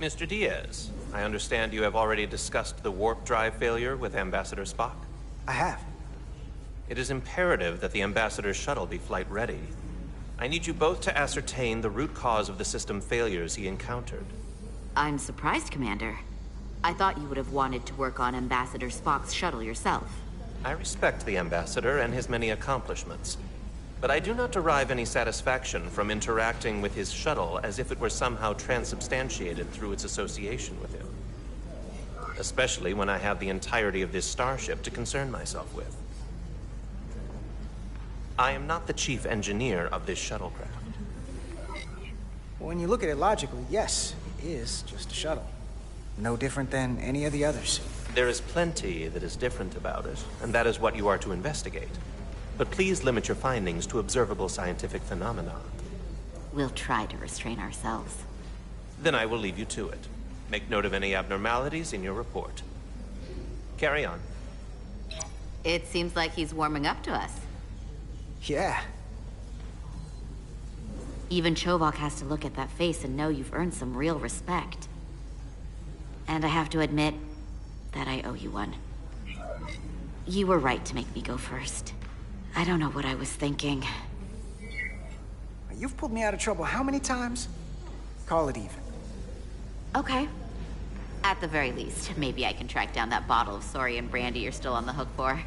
Mr. Diaz, I understand you have already discussed the warp drive failure with Ambassador Spock. I have. It is imperative that the Ambassador's shuttle be flight ready. I need you both to ascertain the root cause of the system failures he encountered. I'm surprised, Commander. I thought you would have wanted to work on Ambassador Spock's shuttle yourself. I respect the Ambassador and his many accomplishments, but I do not derive any satisfaction from interacting with his shuttle as if it were somehow transubstantiated through its association with him. Especially when I have the entirety of this starship to concern myself with. I am not the chief engineer of this shuttlecraft. When you look at it logically, yes, it is just a shuttle. No different than any of the others. There is plenty that is different about it, and that is what you are to investigate. But please limit your findings to observable scientific phenomena. We'll try to restrain ourselves. Then I will leave you to it. Make note of any abnormalities in your report. Carry on. It seems like he's warming up to us. Yeah. Even Chovok has to look at that face and know you've earned some real respect. And I have to admit that I owe you one. You were right to make me go first. I don't know what I was thinking. You've pulled me out of trouble how many times? Call it even. Okay. At the very least, maybe I can track down that bottle of Saurian brandy you're still on the hook for.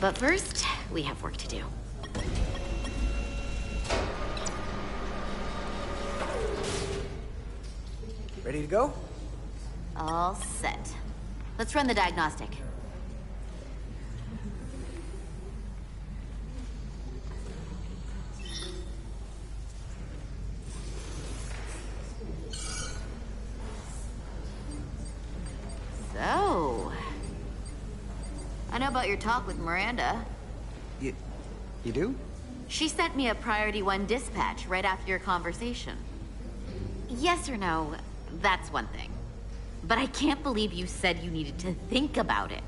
But first, we have work to do. Ready to go? All set. Let's run the diagnostic. So... I know about your talk with Miranda. You do? She sent me a Priority 1 dispatch right after your conversation. Yes or no, that's one thing. But I can't believe you said you needed to think about it.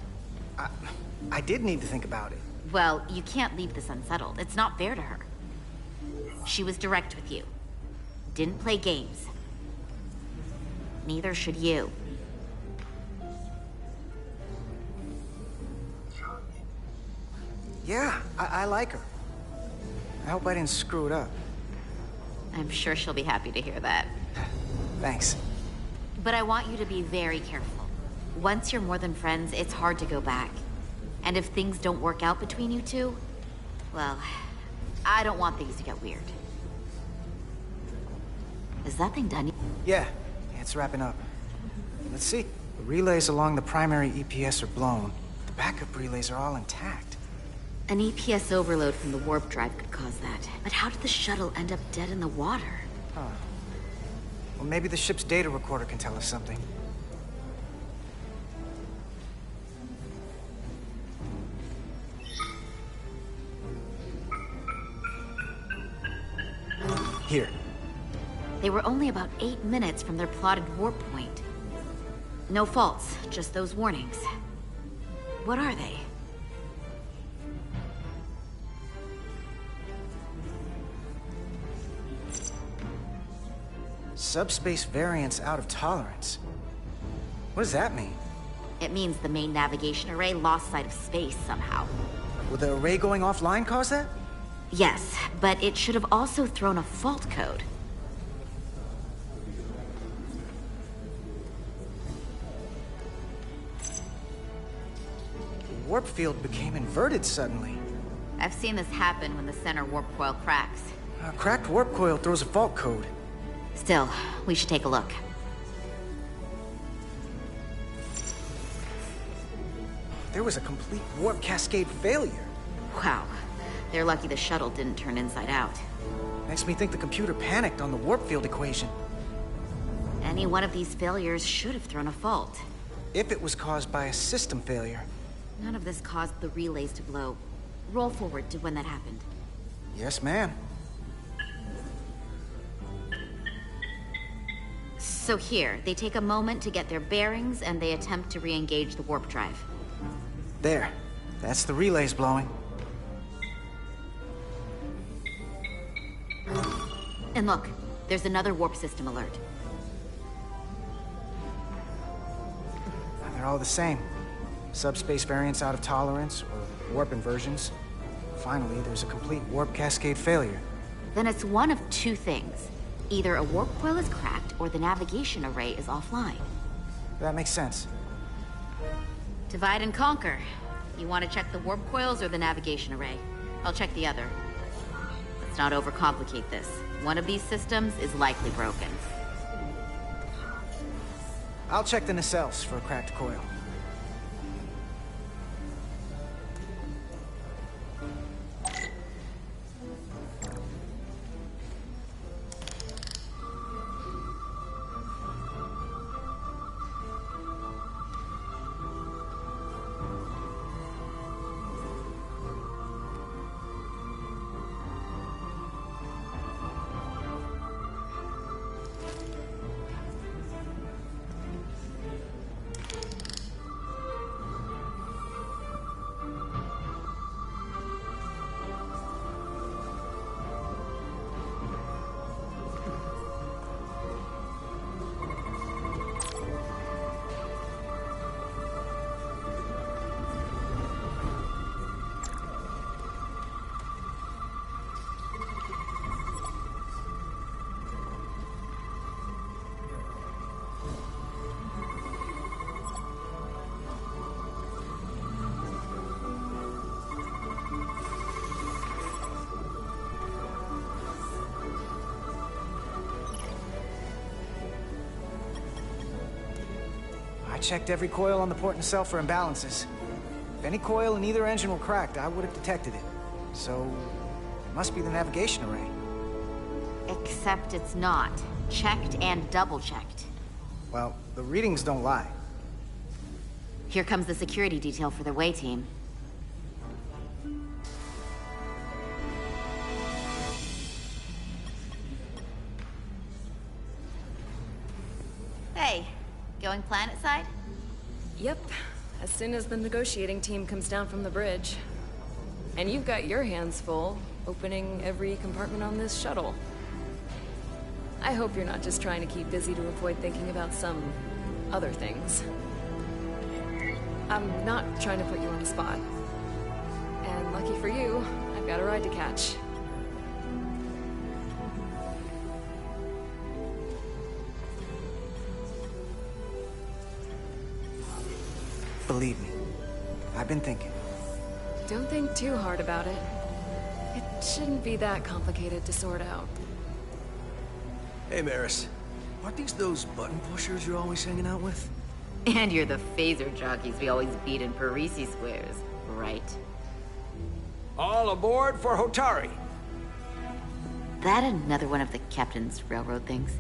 I did need to think about it. Well, you can't leave this unsettled. It's not fair to her. She was direct with you. Didn't play games. Neither should you. Yeah, I like her. I hope I didn't screw it up. I'm sure she'll be happy to hear that. Thanks. But I want you to be very careful. Once you're more than friends, it's hard to go back. And if things don't work out between you two, well, I don't want things to get weird. Is that thing done? Yeah, it's wrapping up. Let's see. The relays along the primary EPS are blown. The backup relays are all intact. An EPS overload from the warp drive could cause that. But how did the shuttle end up dead in the water? Huh. Well, maybe the ship's data recorder can tell us something. Here. They were only about 8 minutes from their plotted warp point. No faults, just those warnings. What are they? Subspace variance out of tolerance. What does that mean? It means the main navigation array lost sight of space somehow. Will the array going offline cause that? Yes, but it should have also thrown a fault code. The warp field became inverted suddenly. I've seen this happen when the center warp coil cracks. A cracked warp coil throws a fault code. Still, we should take a look. There was a complete warp cascade failure. Wow. They're lucky the shuttle didn't turn inside out. Makes me think the computer panicked on the warp field equation. Any one of these failures should have thrown a fault. If it was caused by a system failure. None of this caused the relays to blow. Roll forward to when that happened. Yes, ma'am. So here, they take a moment to get their bearings and they attempt to re-engage the warp drive. There. That's the relays blowing. And look, there's another warp system alert. all the same. Subspace variants out of tolerance, or warp inversions. Finally, there's a complete warp cascade failure. Then it's one of two things. Either a warp coil is cracked, or the navigation array is offline. That makes sense. Divide and conquer. You want to check the warp coils or the navigation array? I'll check the other. Let's not overcomplicate this. One of these systems is likely broken. I'll check the nacelles for a cracked coil. I checked every coil on the port nacelle for imbalances. If any coil in either engine were cracked, I would have detected it. So, it must be the navigation array. Except it's not. Checked and double-checked. Well, the readings don't lie. Here comes the security detail for the Way team. Hey, going planet-side? Yep, as soon as the negotiating team comes down from the bridge. And you've got your hands full, opening every compartment on this shuttle. I hope you're not just trying to keep busy to avoid thinking about some other things. I'm not trying to put you on the spot. And lucky for you, I've got a ride to catch. Believe me, I've been thinking. Don't think too hard about it. It shouldn't be that complicated to sort out. Hey, Maris. Aren't these those button pushers you're always hanging out with? And you're the phaser jockeys we always beat in Parisi squares, right? All aboard for Hotari! That another one of the captain's railroad things?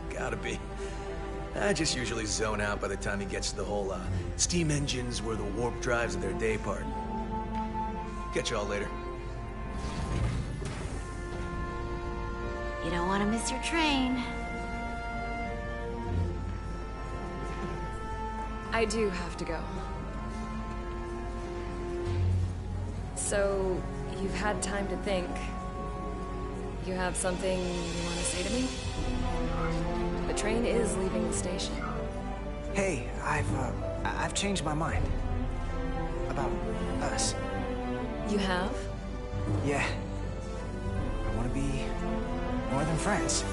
Gotta be. I just usually zone out by the time he gets to the whole, steam engines were the warp drives of their day part. Catch y'all later. You don't want to miss your train. I do have to go. So, you've had time to think. You have something you want to say to me? The train is leaving the station. Hey, I've changed my mind. About us. You have? Yeah. I want to be more than friends.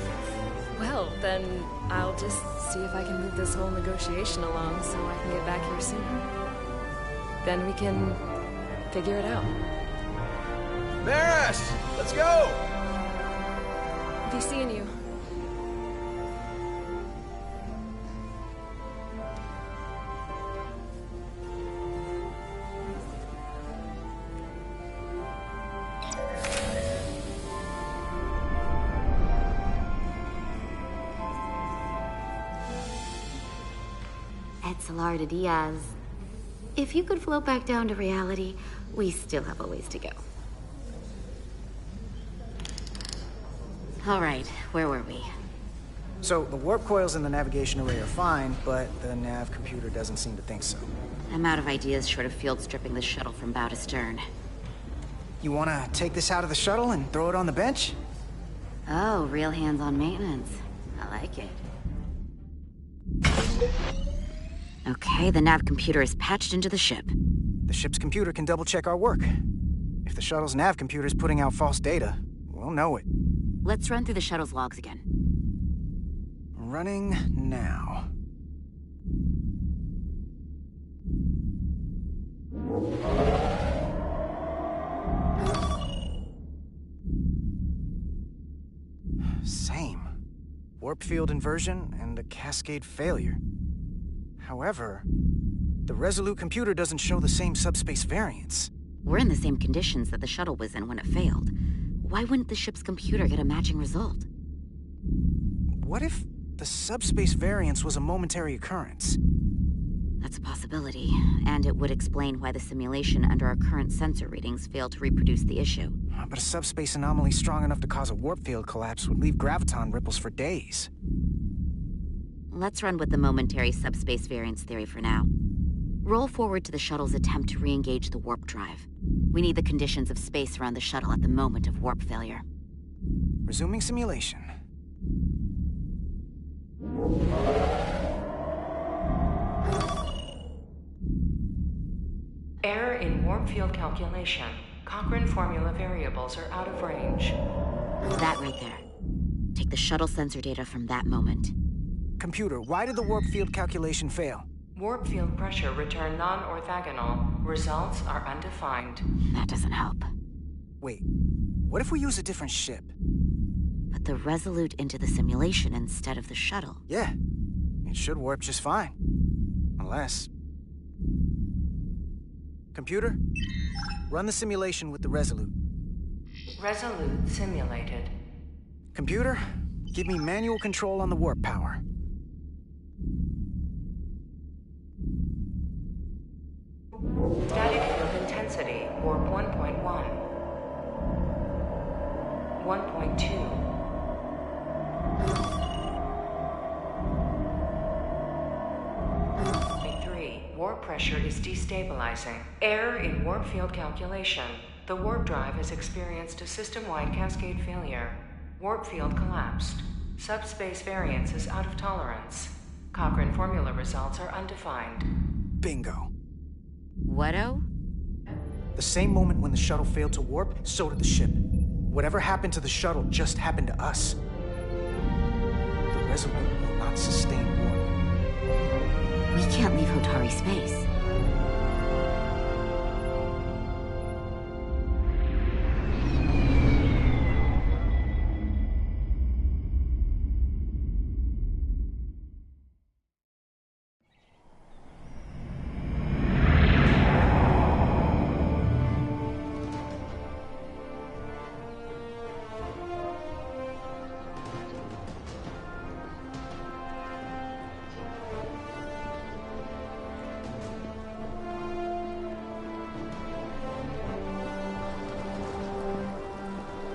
Well, then I'll just see if I can move this whole negotiation along so I can get back here sooner. Then we can figure it out. Maris! Let's go! Be seeing you. Etzelar de Diaz. If you could float back down to reality, we still have a ways to go. All right, where were we? So, the warp coils in the navigation array are fine, but the nav computer doesn't seem to think so. I'm out of ideas short of field stripping the shuttle from bow to stern. You wanna take this out of the shuttle and throw it on the bench? Oh, real hands-on maintenance. I like it. Okay, the nav computer is patched into the ship. The ship's computer can double-check our work. If the shuttle's nav computer is putting out false data, we'll know it. Let's run through the shuttle's logs again. Running now. Same. Warp field inversion and a cascade failure. However, the Resolute computer doesn't show the same subspace variance. We're in the same conditions that the shuttle was in when it failed. Why wouldn't the ship's computer get a matching result? What if the subspace variance was a momentary occurrence? That's a possibility, and it would explain why the simulation under our current sensor readings failed to reproduce the issue. But a subspace anomaly strong enough to cause a warp field collapse would leave graviton ripples for days. Let's run with the momentary subspace variance theory for now. Roll forward to the shuttle's attempt to re-engage the warp drive. We need the conditions of space around the shuttle at the moment of warp failure. Resuming simulation. Error in warp field calculation. Cochrane formula variables are out of range. That right there. Take the shuttle sensor data from that moment. Computer, why did the warp field calculation fail? Warp field pressure returned non-orthogonal. Results are undefined. That doesn't help. Wait, what if we use a different ship? Put the Resolute into the simulation instead of the shuttle. Yeah, it should warp just fine. Unless... Computer, run the simulation with the Resolute. Resolute simulated. Computer, give me manual control on the warp power. Static field intensity, warp 1.1. 1.2. 3. Warp pressure is destabilizing. Error in warp field calculation. The warp drive has experienced a system-wide cascade failure. Warp field collapsed. Subspace variance is out of tolerance. Cochrane formula results are undefined. Bingo. What-o? The same moment when the shuttle failed to warp, so did the ship. Whatever happened to the shuttle just happened to us. The Resolute will not sustain warp. We can't leave Hotari space.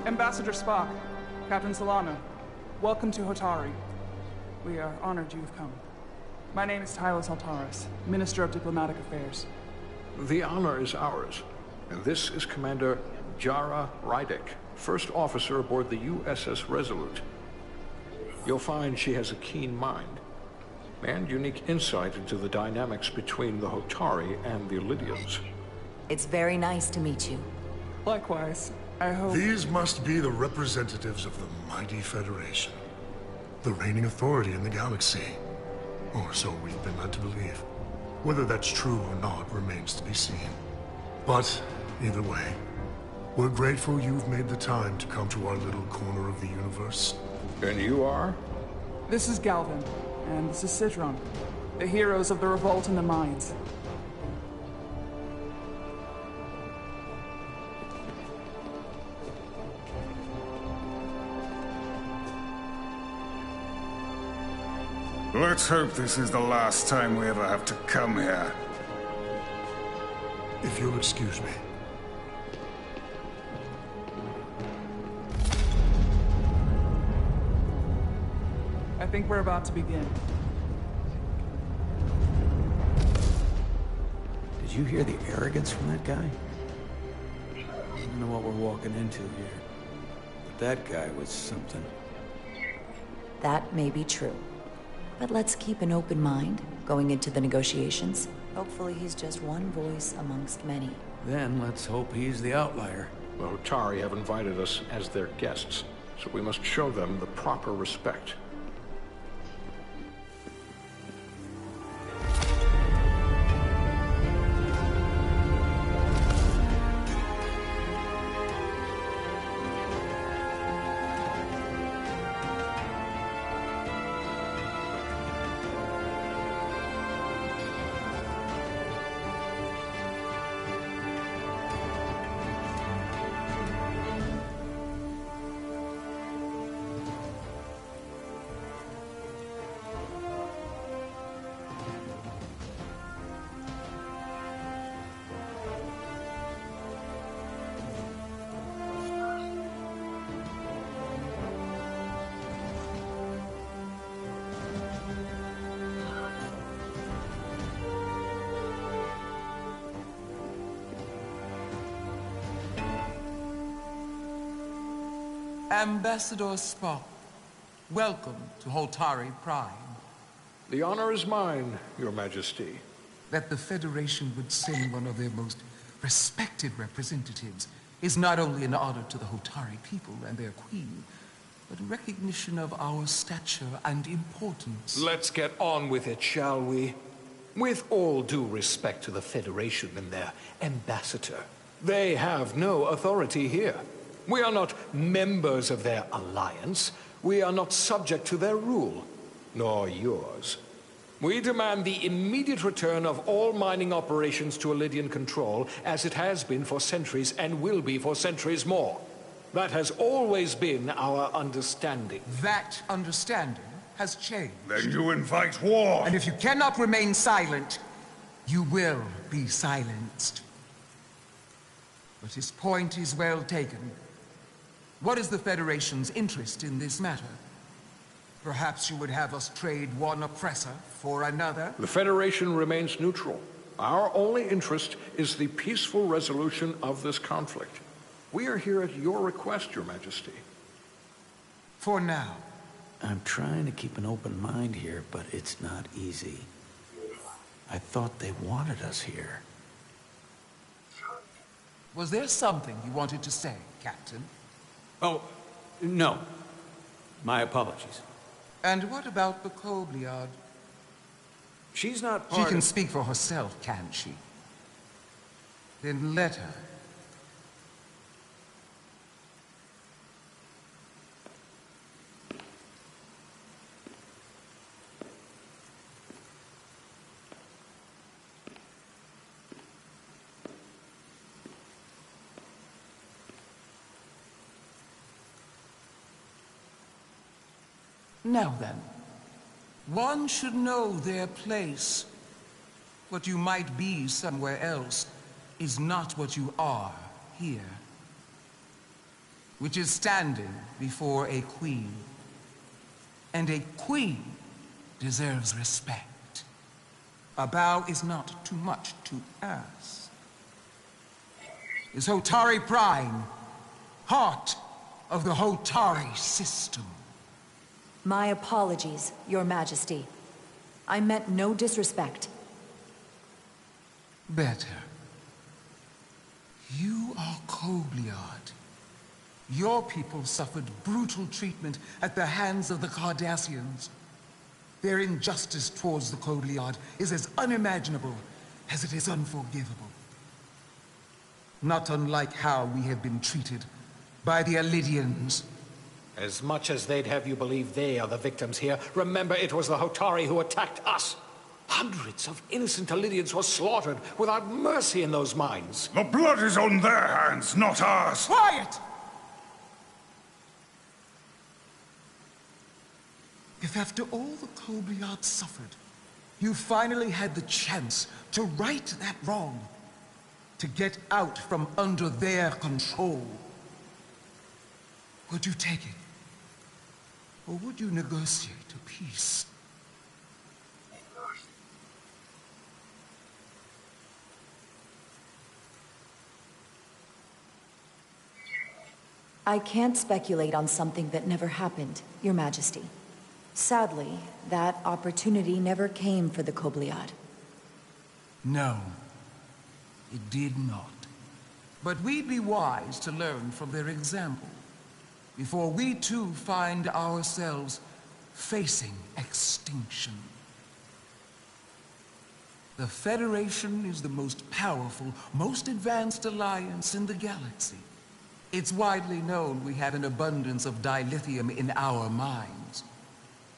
Ambassador Spock, Captain Solano, welcome to Hotari. We are honored you have come. My name is Tylos Altaris, Minister of Diplomatic Affairs. The honor is ours. And this is Commander Jara Rydick, first officer aboard the USS Resolute. You'll find she has a keen mind and unique insight into the dynamics between the Hotari and the Illydians. It's very nice to meet you. Likewise, I hope... These must be the representatives of the mighty Federation. The reigning authority in the galaxy. Or so we've been led to believe. Whether that's true or not remains to be seen. But, either way, we're grateful you've made the time to come to our little corner of the universe. And you are? This is Galvin, and this is Citron, the heroes of the revolt in the mines. Let's hope this is the last time we ever have to come here. If you'll excuse me. I think we're about to begin. Did you hear the arrogance from that guy? I don't know what we're walking into here. But that guy was something. That may be true. But let's keep an open mind going into the negotiations. Hopefully he's just one voice amongst many. Then let's hope he's the outlier. The Hotari have invited us as their guests, so we must show them the proper respect. Ambassador Spock, welcome to Hotari Prime. The honor is mine, Your Majesty. That the Federation would send one of their most respected representatives is not only an honor to the Hotari people and their queen, but a recognition of our stature and importance. Let's get on with it, shall we? With all due respect to the Federation and their ambassador, they have no authority here. We are not members of their alliance. We are not subject to their rule, nor yours. We demand the immediate return of all mining operations to Elydian control, as it has been for centuries and will be for centuries more. That has always been our understanding. That understanding has changed. Then you invite war! And if you cannot remain silent, you will be silenced. But his point is well taken. What is the Federation's interest in this matter? Perhaps you would have us trade one oppressor for another? The Federation remains neutral. Our only interest is the peaceful resolution of this conflict. We are here at your request, Your Majesty. For now. I'm trying to keep an open mind here, but it's not easy. I thought they wanted us here. Was there something you wanted to say, Captain? Oh, no. My apologies. And what about the Kobliad? She's not She can speak for herself, can't she? Then let her. Now then, one should know their place. What you might be somewhere else is not what you are here. Which is standing before a queen. And a queen deserves respect. A bow is not too much to ask. Is Hotari Prime, heart of the Hotari system. My apologies, Your Majesty. I meant no disrespect. Better. You are Kobliad. Your people suffered brutal treatment at the hands of the Cardassians. Their injustice towards the Kobliad is as unimaginable as it is unforgivable. Not unlike how we have been treated by the Elydians. As much as they'd have you believe they are the victims here, remember it was the Hotari who attacked us. Hundreds of innocent Elydians were slaughtered without mercy in those mines. The blood is on their hands, not ours. Quiet! If after all the Kobliad suffered, you finally had the chance to right that wrong, to get out from under their control, would you take it? Or would you negotiate a peace? I can't speculate on something that never happened, Your Majesty. Sadly, that opportunity never came for the Kobliad. No, it did not. But we'd be wise to learn from their example before we too find ourselves facing extinction. The Federation is the most powerful, most advanced alliance in the galaxy. It's widely known we have an abundance of dilithium in our mines.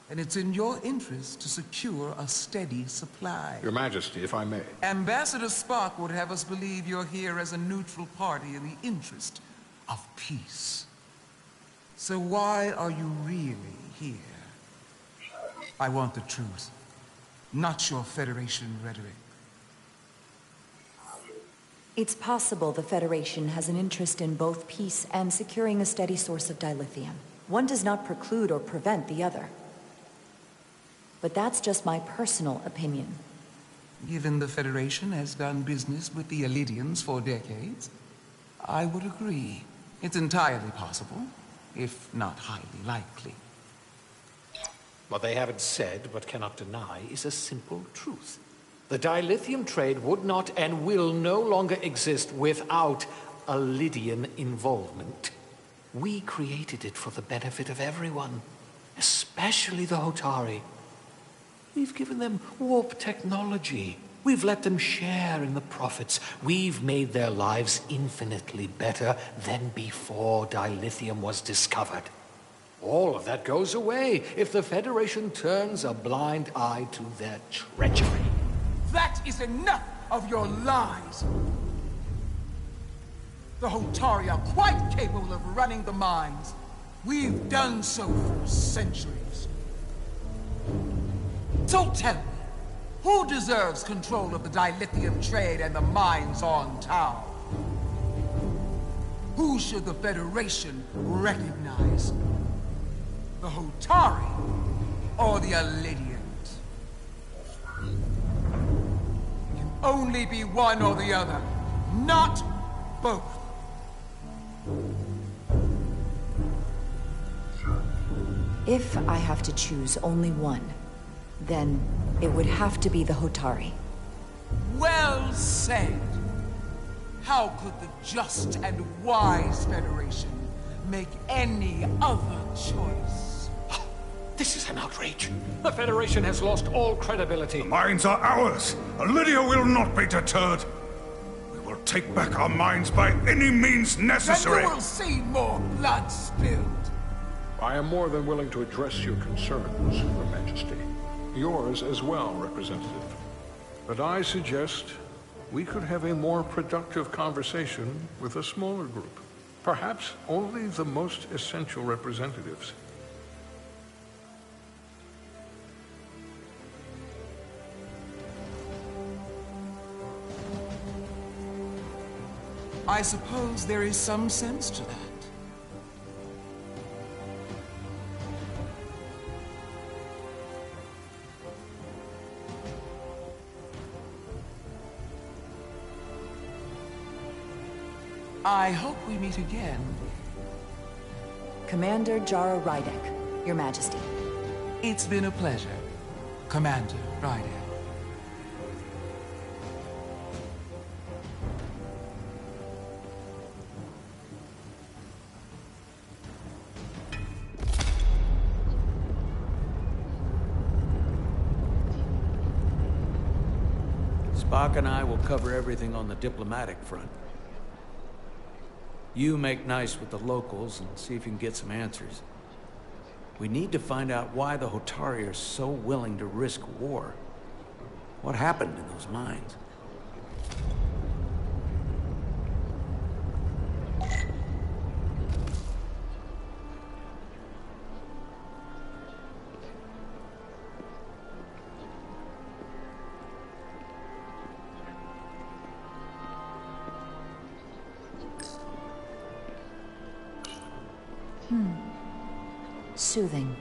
And it's in your interest to secure a steady supply. Your Majesty, if I may. Ambassador Spock would have us believe you're here as a neutral party in the interest of peace. So why are you really here? I want the truth, not your Federation rhetoric. It's possible the Federation has an interest in both peace and securing a steady source of dilithium. One does not preclude or prevent the other. But that's just my personal opinion. Given the Federation has done business with the Elidians for decades, I would agree. It's entirely possible, if not highly likely. What they haven't said, but cannot deny, is a simple truth. The dilithium trade would not and will no longer exist without Elidian involvement. We created it for the benefit of everyone, especially the Hotari. We've given them warp technology. We've let them share in the profits. We've made their lives infinitely better than before dilithium was discovered. All of that goes away if the Federation turns a blind eye to their treachery. That is enough of your lies! The Hotari are quite capable of running the mines. We've done so for centuries. So tell me, who deserves control of the dilithium trade and the mines on Tau? Who should the Federation recognize? The Hotari or the Elidians? It can only be one or the other, not both. If I have to choose only one, then it would have to be the Hotari. Well said! How could the just and wise Federation make any other choice? This is an outrage. The Federation has lost all credibility. The mines are ours. Elidia will not be deterred. We will take back our mines by any means necessary. Then you will see more blood spilled. I am more than willing to address your concerns, Your Majesty. Yours as well, Representative. But I suggest we could have a more productive conversation with a smaller group. Perhaps only the most essential representatives. I suppose there is some sense to that. I hope we meet again. Commander Jara Rydek, Your Majesty. It's been a pleasure, Commander Rydek. Spock and I will cover everything on the diplomatic front. You make nice with the locals and see if you can get some answers. We need to find out why the Hotari are so willing to risk war. What happened in those mines? Soothing.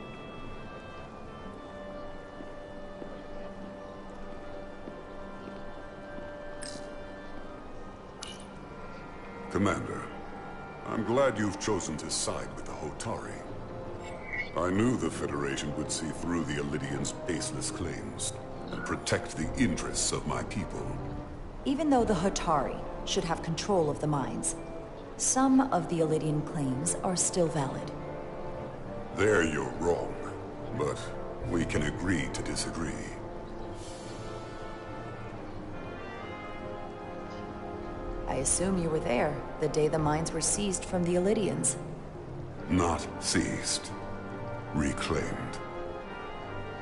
Commander, I'm glad you've chosen to side with the Hotari. I knew the Federation would see through the Illidians' baseless claims and protect the interests of my people. Even though the Hotari should have control of the mines, some of the Illidian claims are still valid. There you're wrong, but we can agree to disagree. I assume you were there the day the mines were seized from the Illidians. Not seized. Reclaimed.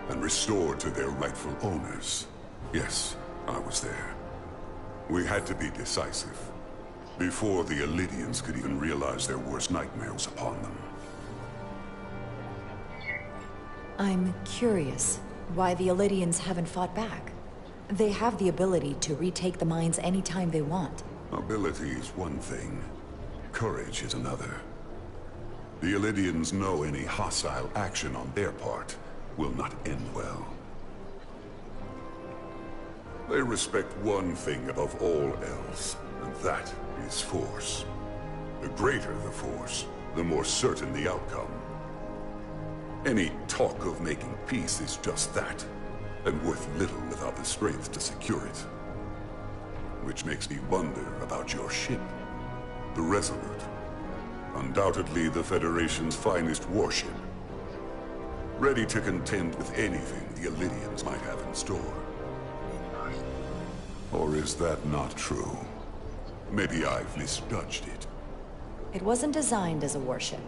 And restored to their rightful owners. Yes, I was there. We had to be decisive. Before the Illidians could even realize their worst nightmare was upon them. I'm curious why the Illidians haven't fought back. They have the ability to retake the mines anytime they want. Ability is one thing. Courage is another. The Illidians know any hostile action on their part will not end well. They respect one thing above all else, and that is force. The greater the force, the more certain the outcome. Any talk of making peace is just that, and worth little without the strength to secure it. Which makes me wonder about your ship, the Resolute. Undoubtedly the Federation's finest warship. Ready to contend with anything the Illidians might have in store. Or is that not true? Maybe I've misjudged it. It wasn't designed as a warship.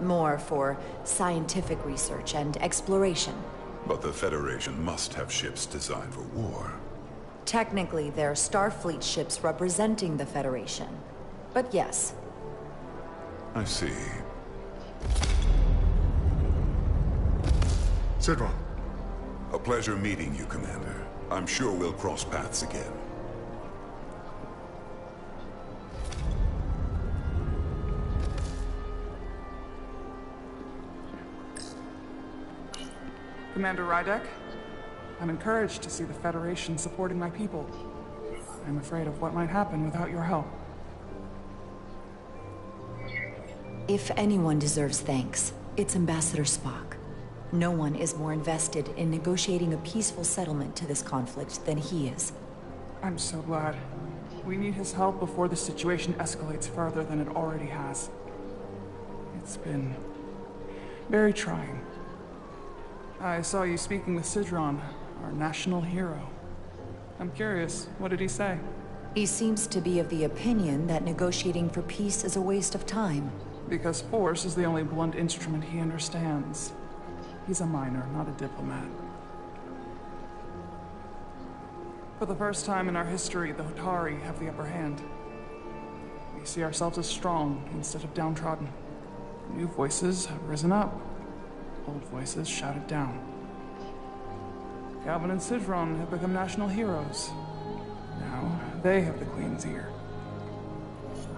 More for scientific research and exploration. But the Federation must have ships designed for war. Technically, they're Starfleet ships representing the Federation. But yes. I see. Sidron. A pleasure meeting you, Commander. I'm sure we'll cross paths again. Commander Rydek, I'm encouraged to see the Federation supporting my people. I'm afraid of what might happen without your help. If anyone deserves thanks, it's Ambassador Spock. No one is more invested in negotiating a peaceful settlement to this conflict than he is. I'm so glad. We need his help before the situation escalates further than it already has. It's been very trying. I saw you speaking with Sidron, our national hero. I'm curious, what did he say? He seems to be of the opinion that negotiating for peace is a waste of time. Because force is the only blunt instrument he understands. He's a miner, not a diplomat. For the first time in our history, the Hotari have the upper hand. We see ourselves as strong instead of downtrodden. New voices have risen up. Old voices shouted down. Calvin and Sidron have become national heroes. Now, they have the Queen's ear.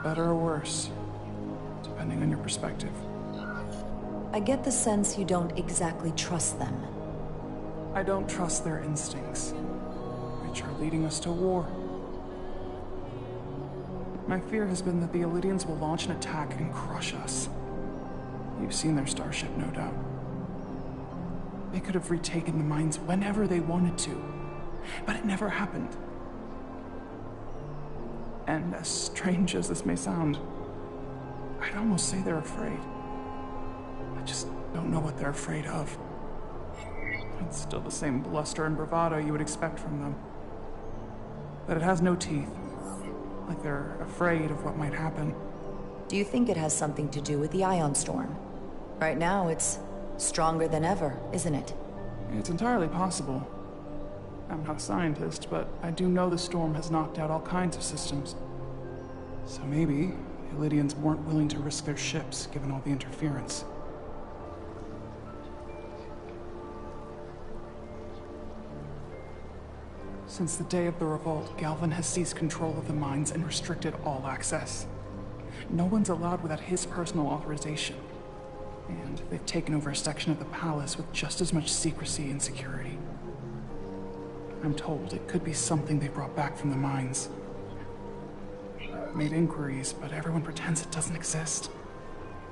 Better or worse, depending on your perspective. I get the sense you don't exactly trust them. I don't trust their instincts, which are leading us to war. My fear has been that the Illidians will launch an attack and crush us. You've seen their starship, no doubt. They could have retaken the mines whenever they wanted to, but it never happened. And as strange as this may sound, I'd almost say they're afraid. I just don't know what they're afraid of. It's still the same bluster and bravado you would expect from them. But it has no teeth. Like they're afraid of what might happen. Do you think it has something to do with the Ion Storm? Right now, it's stronger than ever, isn't it? It's entirely possible. I'm not a scientist, but I do know the storm has knocked out all kinds of systems. So maybe the Illidians weren't willing to risk their ships, given all the interference. Since the day of the revolt, Galvin has seized control of the mines and restricted all access. No one's allowed without his personal authorization. And they've taken over a section of the palace with just as much secrecy and security. I'm told it could be something they brought back from the mines. I've made inquiries, but everyone pretends it doesn't exist.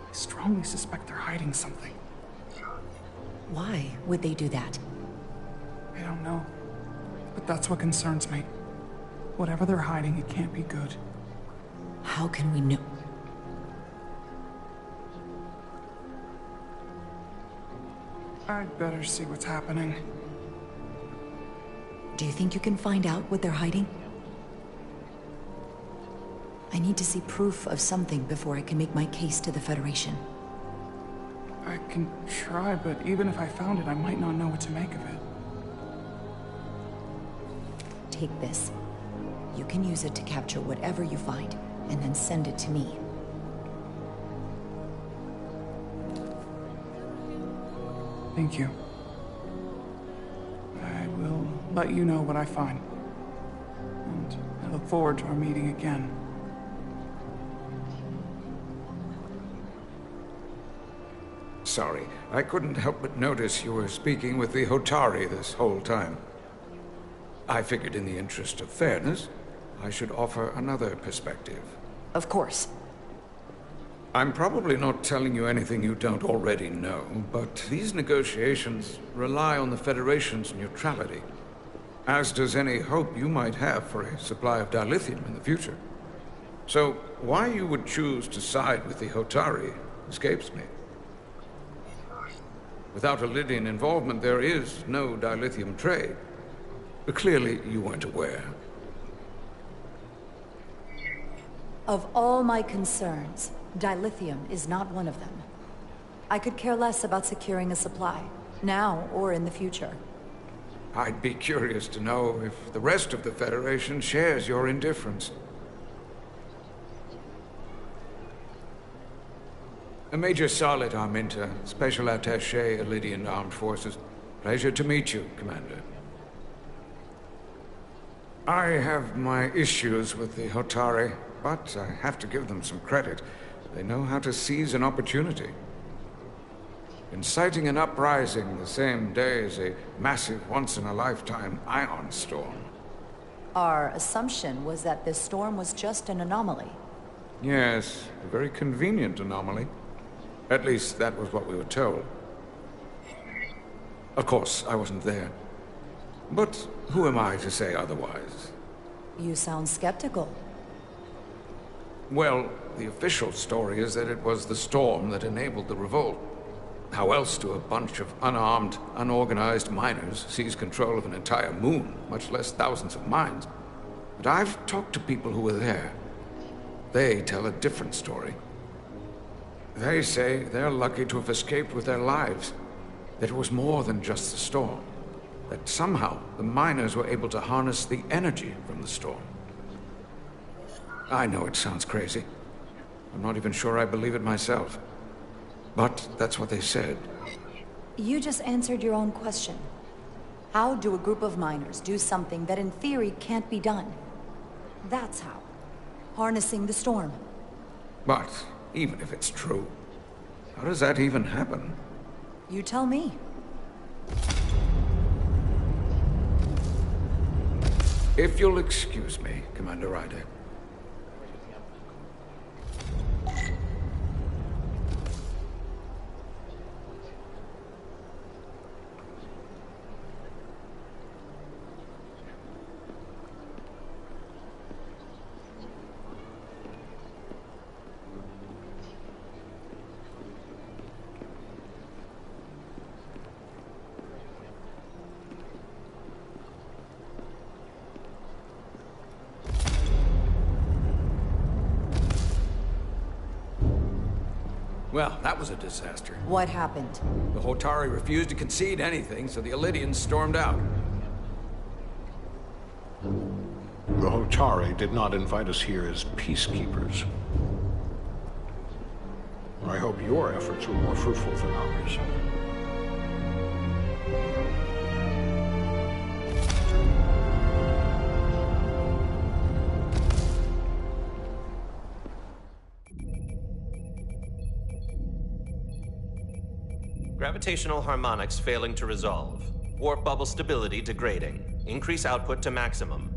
I strongly suspect they're hiding something. Why would they do that? I don't know. But that's what concerns me. Whatever they're hiding, it can't be good. How can we know? I'd better see what's happening. Do you think you can find out what they're hiding? I need to see proof of something before I can make my case to the Federation. I can try, but even if I found it, I might not know what to make of it. Take this. You can use it to capture whatever you find, and then send it to me. Thank you. I will let you know what I find. And I look forward to our meeting again. Sorry, I couldn't help but notice you were speaking with the Hotari this whole time. I figured in the interest of fairness, I should offer another perspective. Of course. I'm probably not telling you anything you don't already know, but these negotiations rely on the Federation's neutrality, as does any hope you might have for a supply of dilithium in the future. So, why you would choose to side with the Hotari escapes me. Without Lydian involvement, there is no dilithium trade. But clearly, you weren't aware. Of all my concerns, dilithium is not one of them. I could care less about securing a supply, now or in the future. I'd be curious to know if the rest of the Federation shares your indifference. Major Salit Arminta, Special Attaché, Lydian Armed Forces. Pleasure to meet you, Commander. I have my issues with the Hotari, but I have to give them some credit. They know how to seize an opportunity. Inciting an uprising the same day as a massive, once-in-a-lifetime ion storm. Our assumption was that this storm was just an anomaly. Yes, a very convenient anomaly. At least, that was what we were told. Of course, I wasn't there. But who am I to say otherwise? You sound skeptical. Well, the official story is that it was the storm that enabled the revolt. How else do a bunch of unarmed, unorganized miners seize control of an entire moon, much less thousands of mines? But I've talked to people who were there. They tell a different story. They say they're lucky to have escaped with their lives. That it was more than just the storm. That somehow the miners were able to harness the energy from the storm. I know it sounds crazy. I'm not even sure I believe it myself. But that's what they said. You just answered your own question. How do a group of miners do something that in theory can't be done? That's how. Harnessing the storm. But even if it's true, how does that even happen? You tell me. If you'll excuse me, Commander Ryder. Well, that was a disaster. What happened? The Hotari refused to concede anything, so the Illidians stormed out. The Hotari did not invite us here as peacekeepers. I hope your efforts were more fruitful than ours. Gravitational harmonics failing to resolve. Warp bubble stability degrading. Increase output to maximum.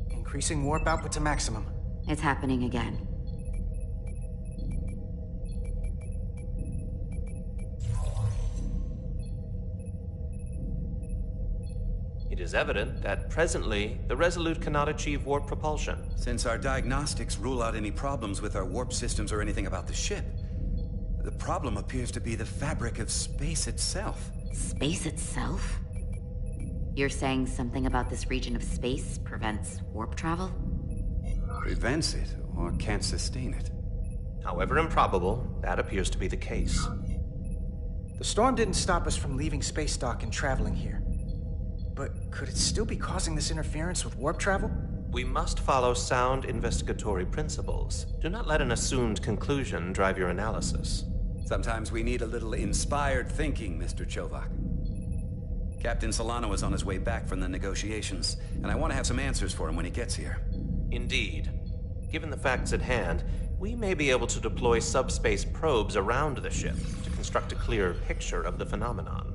Increasing warp output to maximum. It's happening again. is evident that presently, the Resolute cannot achieve warp propulsion. Since our diagnostics rule out any problems with our warp systems or anything about the ship, the problem appears to be the fabric of space itself. Space itself? You're saying something about this region of space prevents warp travel? Prevents it, or can't sustain it. However improbable, that appears to be the case. The storm didn't stop us from leaving space dock and traveling here. But could it still be causing this interference with warp travel? We must follow sound investigatory principles. Do not let an assumed conclusion drive your analysis. Sometimes we need a little inspired thinking, Mr. Chovak. Captain Solano is on his way back from the negotiations, and I want to have some answers for him when he gets here. Indeed. Given the facts at hand, we may be able to deploy subspace probes around the ship to construct a clearer picture of the phenomenon.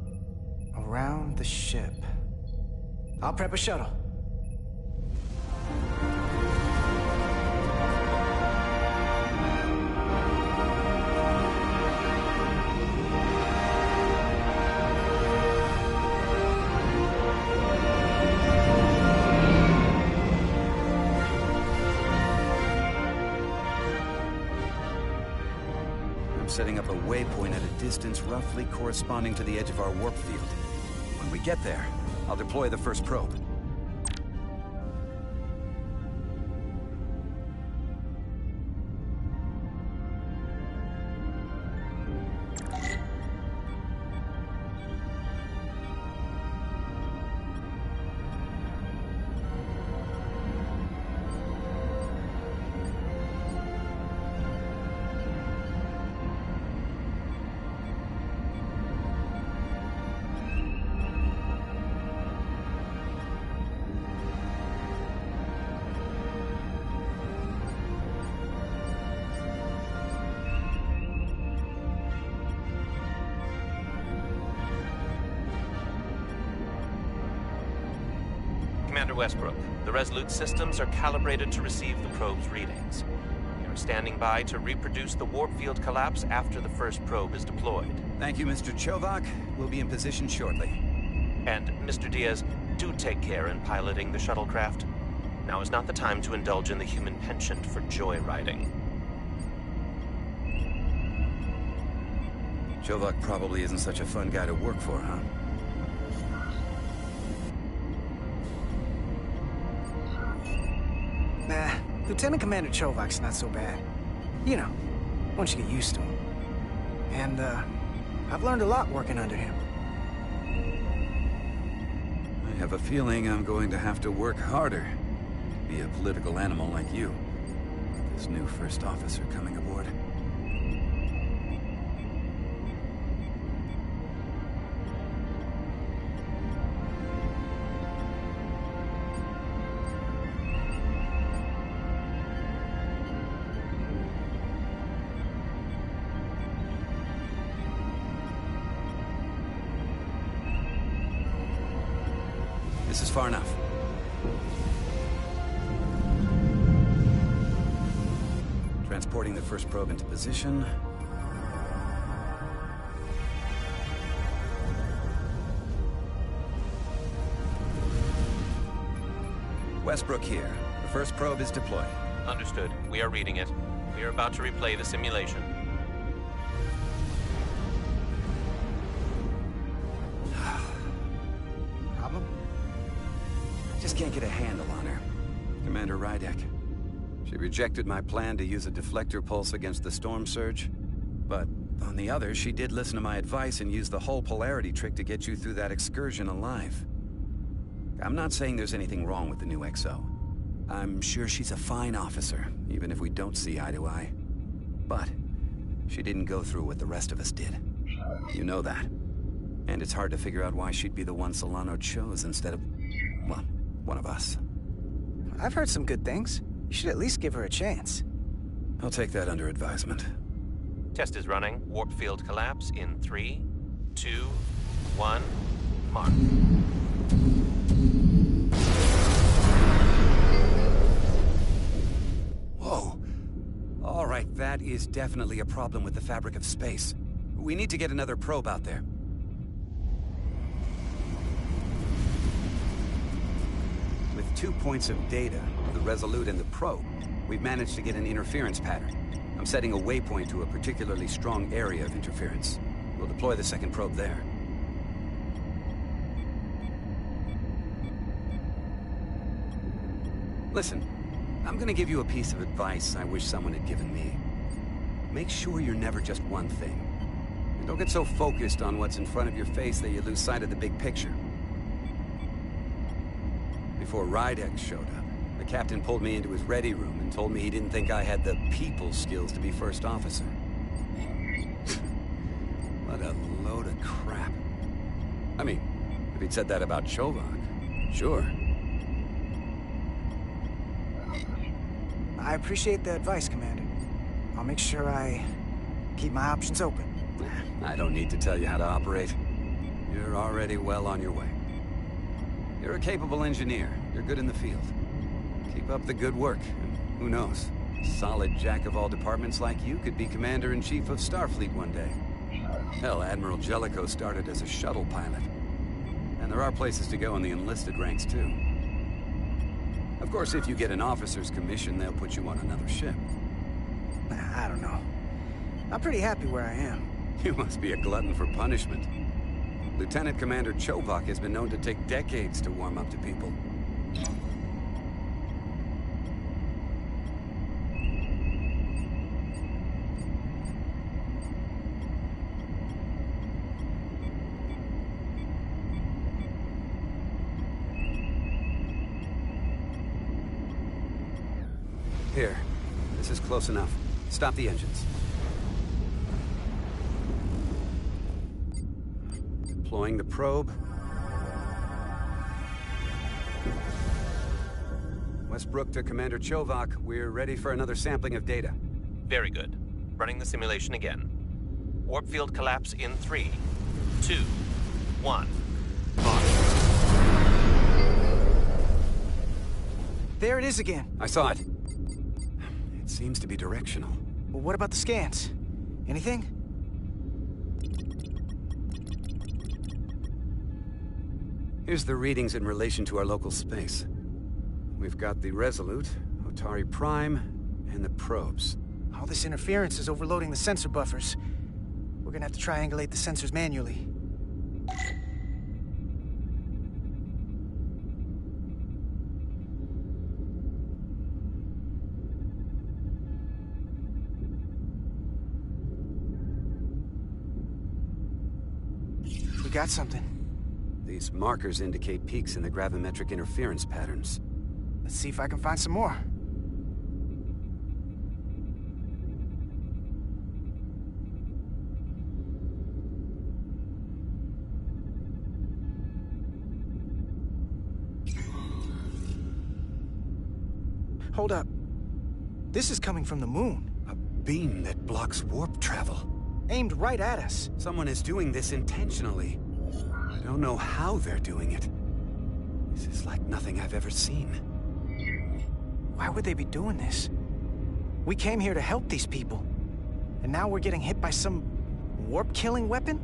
Around the ship. I'll prep a shuttle. Setting up a waypoint at a distance roughly corresponding to the edge of our warp field. When we get there, I'll deploy the first probe. Commander Westbrook, the Resolute systems are calibrated to receive the probe's readings. We are standing by to reproduce the warp field collapse after the first probe is deployed. Thank you, Mr. Chovak. We'll be in position shortly. And, Mr. Diaz, do take care in piloting the shuttlecraft. Now is not the time to indulge in the human penchant for joyriding. Chovak probably isn't such a fun guy to work for, huh? Nah, Lieutenant Commander Chovak's not so bad. You know, once you get used to him. And, I've learned a lot working under him. I have a feeling I'm going to have to work harder to be a political animal like you. This new first officer coming aboard. This is far enough. Transporting the first probe into position. Westbrook here. The first probe is deployed. Understood. We are reading it. We are about to replay the simulation. Problem? Just can't get a handle on her. Commander Rydek. She rejected my plan to use a deflector pulse against the storm surge. But on the other, she did listen to my advice and use the whole polarity trick to get you through that excursion alive. I'm not saying there's anything wrong with the new XO. I'm sure she's a fine officer, even if we don't see eye to eye. But she didn't go through what the rest of us did. You know that. And it's hard to figure out why she'd be the one Solano chose instead of, well, one of us. I've heard some good things. You should at least give her a chance. I'll take that under advisement. Test is running. Warp field collapse in 3, 2, 1, mark. Whoa. All right, that is definitely a problem with the fabric of space. We need to get another probe out there. 2 points of data, the Resolute and the Probe, we've managed to get an interference pattern. I'm setting a waypoint to a particularly strong area of interference. We'll deploy the second probe there. Listen, I'm gonna give you a piece of advice I wish someone had given me. Make sure you're never just one thing. And don't get so focused on what's in front of your face that you lose sight of the big picture. Before Rydek showed up, the captain pulled me into his ready room and told me he didn't think I had the people skills to be first officer. What a load of crap. I mean, if he'd said that about Chovak, sure. I appreciate the advice, Commander. I'll make sure I keep my options open. I don't need to tell you how to operate. You're already well on your way. You're a capable engineer. You're good in the field. Keep up the good work, and who knows? A solid jack of all departments like you could be Commander-in-Chief of Starfleet one day. Hell, Admiral Jellicoe started as a shuttle pilot. And there are places to go in the enlisted ranks, too. Of course, if you get an officer's commission, they'll put you on another ship. I don't know. I'm pretty happy where I am. You must be a glutton for punishment. Lieutenant Commander Chovak has been known to take decades to warm up to people. Here. This is close enough. Stop the engines. Deploying the probe. Westbrook to Commander Chovak. We're ready for another sampling of data. Very good. Running the simulation again. Warp field collapse in 3, 2, 1. On. There it is again. I saw it. It seems to be directional. Well, what about the scans? Anything? Here's the readings in relation to our local space. We've got the Resolute, Otari Prime, and the probes. All this interference is overloading the sensor buffers. We're gonna have to triangulate the sensors manually. We got something. These markers indicate peaks in the gravimetric interference patterns. Let's see if I can find some more. Hold up. This is coming from the moon. A beam that blocks warp travel. Aimed right at us. Someone is doing this intentionally. I don't know how they're doing it. This is like nothing I've ever seen. Why would they be doing this? We came here to help these people. And now we're getting hit by some warp-killing weapon?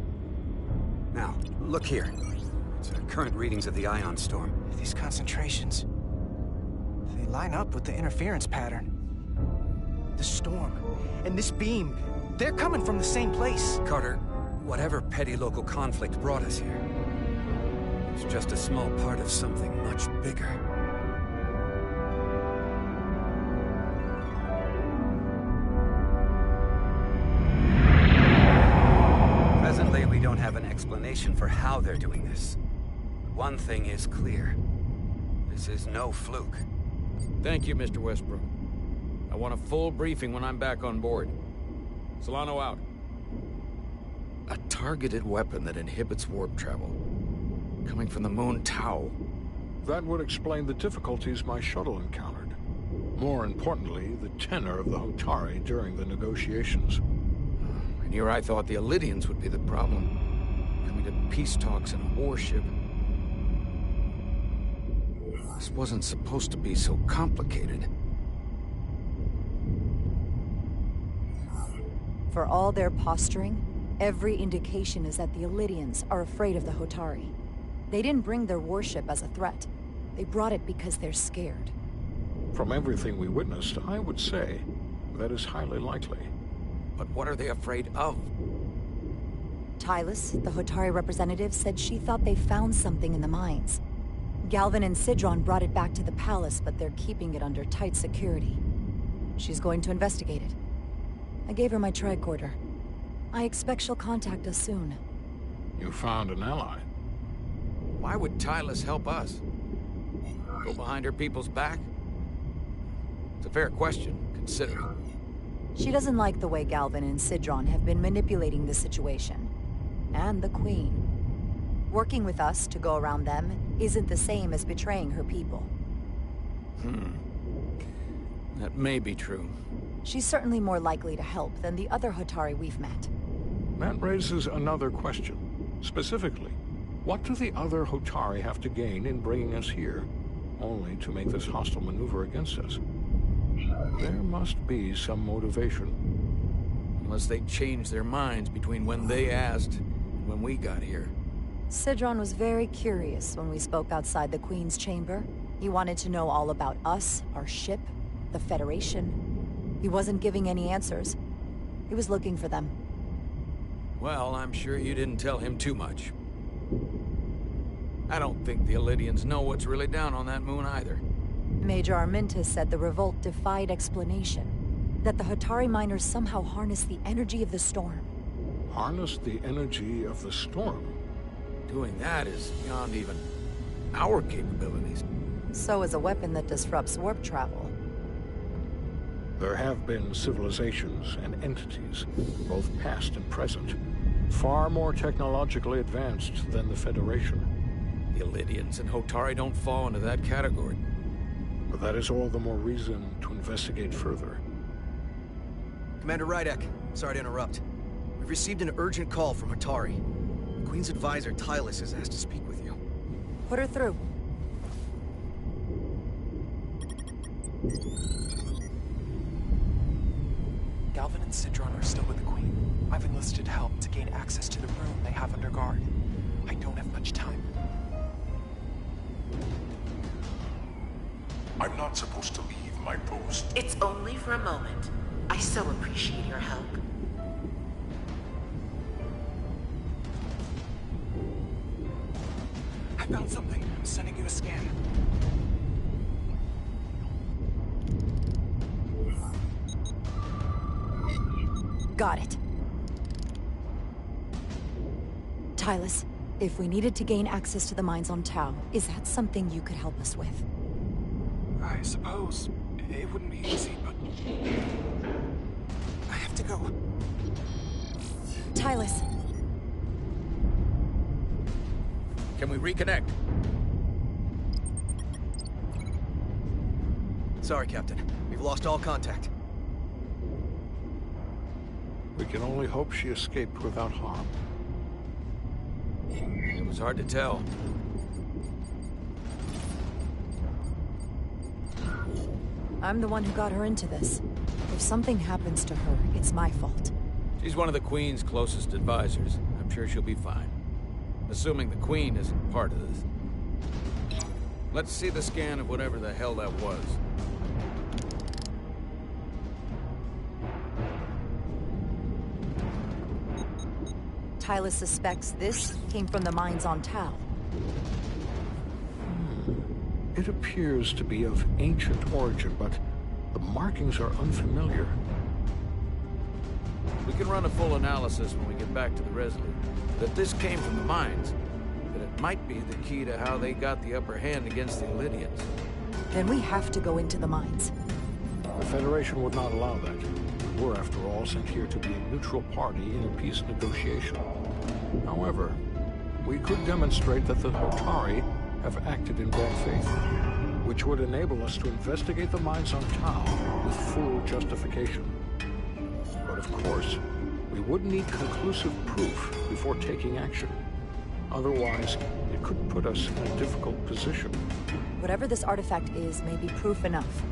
Now, look here. It's current readings of the ion storm. These concentrations... they line up with the interference pattern. The storm and this beam, they're coming from the same place. Carter, whatever petty local conflict brought us here, it's just a small part of something much bigger. Presently, we don't have an explanation for how they're doing this. But one thing is clear. This is no fluke. Thank you, Mr. Westbrook. I want a full briefing when I'm back on board. Solano out. A targeted weapon that inhibits warp travel. Coming from the moon Tau. That would explain the difficulties my shuttle encountered. More importantly, the tenor of the Hotari during the negotiations. And here I thought the Elydians would be the problem. Coming to peace talks in a warship. This wasn't supposed to be so complicated. For all their posturing, every indication is that the Elydians are afraid of the Hotari. They didn't bring their warship as a threat. They brought it because they're scared. From everything we witnessed, I would say that is highly likely. But what are they afraid of? Tylus, the Hotari representative, said she thought they found something in the mines. Galvin and Sidron brought it back to the palace, but they're keeping it under tight security. She's going to investigate it. I gave her my tricorder. I expect she'll contact us soon. You found an ally. Why would Tylus help us? Go behind her people's back? It's a fair question, considering. She doesn't like the way Galvin and Sidron have been manipulating the situation. And the Queen. Working with us to go around them isn't the same as betraying her people. That may be true. She's certainly more likely to help than the other Hotari we've met. That raises another question. Specifically, what do the other Hotari have to gain in bringing us here, only to make this hostile maneuver against us? There must be some motivation. Unless they changed their minds between when they asked and when we got here. Sidron was very curious when we spoke outside the Queen's chamber. He wanted to know all about us, our ship, the Federation. He wasn't giving any answers. He was looking for them. Well, I'm sure you didn't tell him too much. I don't think the Illidians know what's really down on that moon either. Major Armintas said the revolt defied explanation. That the Hotari miners somehow harnessed the energy of the storm. Harnessed the energy of the storm? Doing that is beyond even our capabilities. So is a weapon that disrupts warp travel. There have been civilizations and entities, both past and present, far more technologically advanced than the Federation. The Illidians and Hotari don't fall into that category. But that is all the more reason to investigate further. Commander Rydek, sorry to interrupt. We've received an urgent call from Hotari. The Queen's advisor, Tylus, has asked to speak with you. Put her through. Galvin and Sidron are still with the Queen. I've enlisted help to gain access to the room they have under guard. I don't have much time. I'm not supposed to leave my post. It's only for a moment. I so appreciate your help. I found something. I'm sending you a scan. Got it. Tylus, if we needed to gain access to the mines on Tau, is that something you could help us with? I suppose it wouldn't be easy, but I have to go. Tylus. Can we reconnect? Sorry, Captain. We've lost all contact. We can only hope she escaped without harm. It was hard to tell. I'm the one who got her into this. If something happens to her, it's my fault. She's one of the Queen's closest advisors. I'm sure she'll be fine. Assuming the Queen isn't part of this. Let's see the scan of whatever the hell that was. Tylus suspects this came from the mines on Tau. It appears to be of ancient origin, but the markings are unfamiliar. We can run a full analysis when we get back to the Resolute. That this came from the mines. That it might be the key to how they got the upper hand against the Illidians. Then we have to go into the mines. The Federation would not allow that. We're, after all, sent here to be a neutral party in a peace negotiation. However, we could demonstrate that the Hotari have acted in bad faith, which would enable us to investigate the mines on Tau with full justification. But of course, we would need conclusive proof before taking action. Otherwise, it could put us in a difficult position. Whatever this artifact is may be proof enough.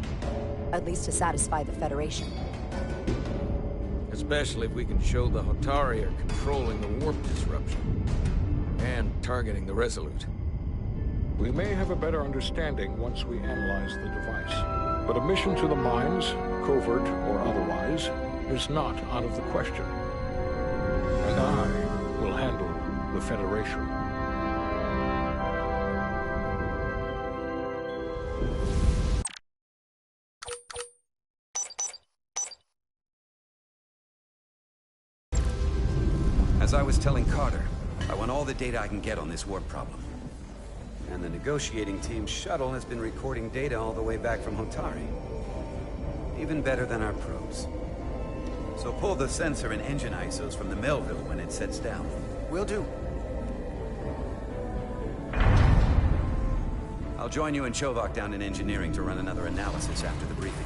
At least to satisfy the Federation. Especially if we can show the Hotari are controlling the warp disruption. And targeting the Resolute. We may have a better understanding once we analyze the device. But a mission to the mines, covert or otherwise, is not out of the question. And I will handle the Federation. As I was telling Carter, I want all the data I can get on this warp problem. And the negotiating team's shuttle has been recording data all the way back from Hotari. Even better than our probes. So pull the sensor and engine ISOs from the Melville when it sets down. Will do. I'll join you and Chovak down in engineering to run another analysis after the briefing.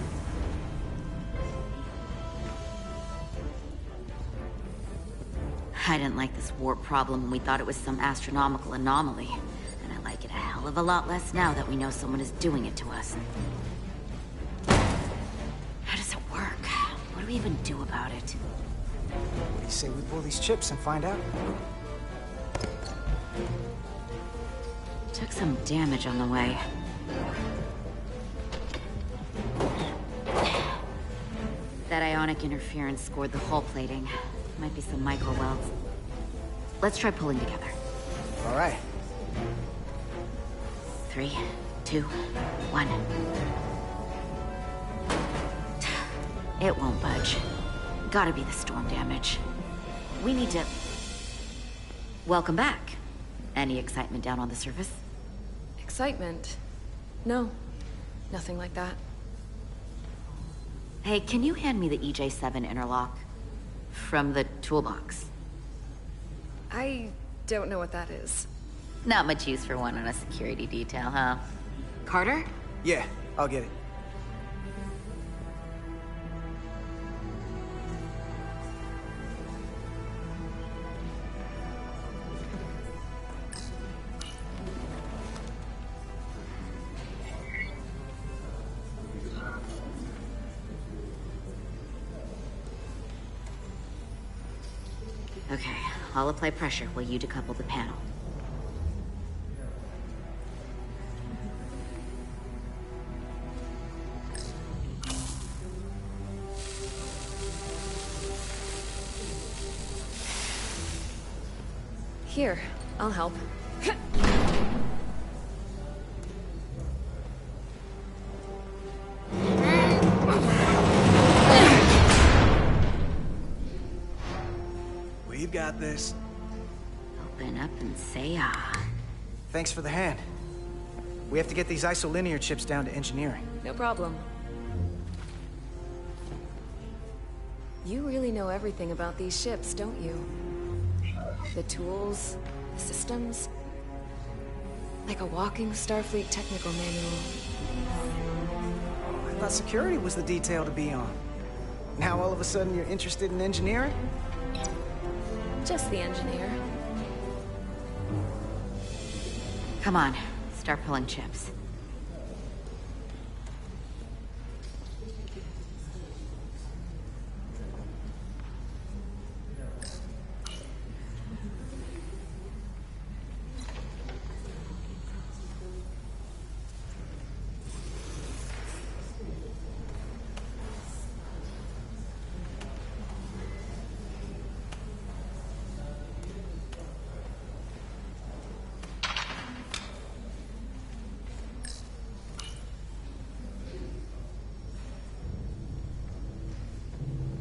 I didn't like this warp problem when we thought it was some astronomical anomaly. And I like it a hell of a lot less now that we know someone is doing it to us. How does it work? What do we even do about it? What do you say we pull these chips and find out? Took some damage on the way. That ionic interference scored the hull plating. Might be some micro welds. Let's try pulling together. All right. 3, 2, 1. It won't budge. Gotta be the storm damage. We need to... Welcome back. Any excitement down on the surface? Excitement? No. Nothing like that. Hey, can you hand me the EJ7 interlock? From the toolbox. I don't know what that is. Not much use for one on a security detail, huh? Carter? Yeah, I'll get it. Okay, I'll apply pressure while you decouple the panel. Here, I'll help. We've got this. Open up and say ah. Thanks for the hand. We have to get these isolinear chips down to engineering. No problem. You really know everything about these ships, don't you? The tools, the systems. Like a walking Starfleet technical manual. I thought security was the detail to be on. Now all of a sudden you're interested in engineering? Just the engineer. Come on, start pulling chips.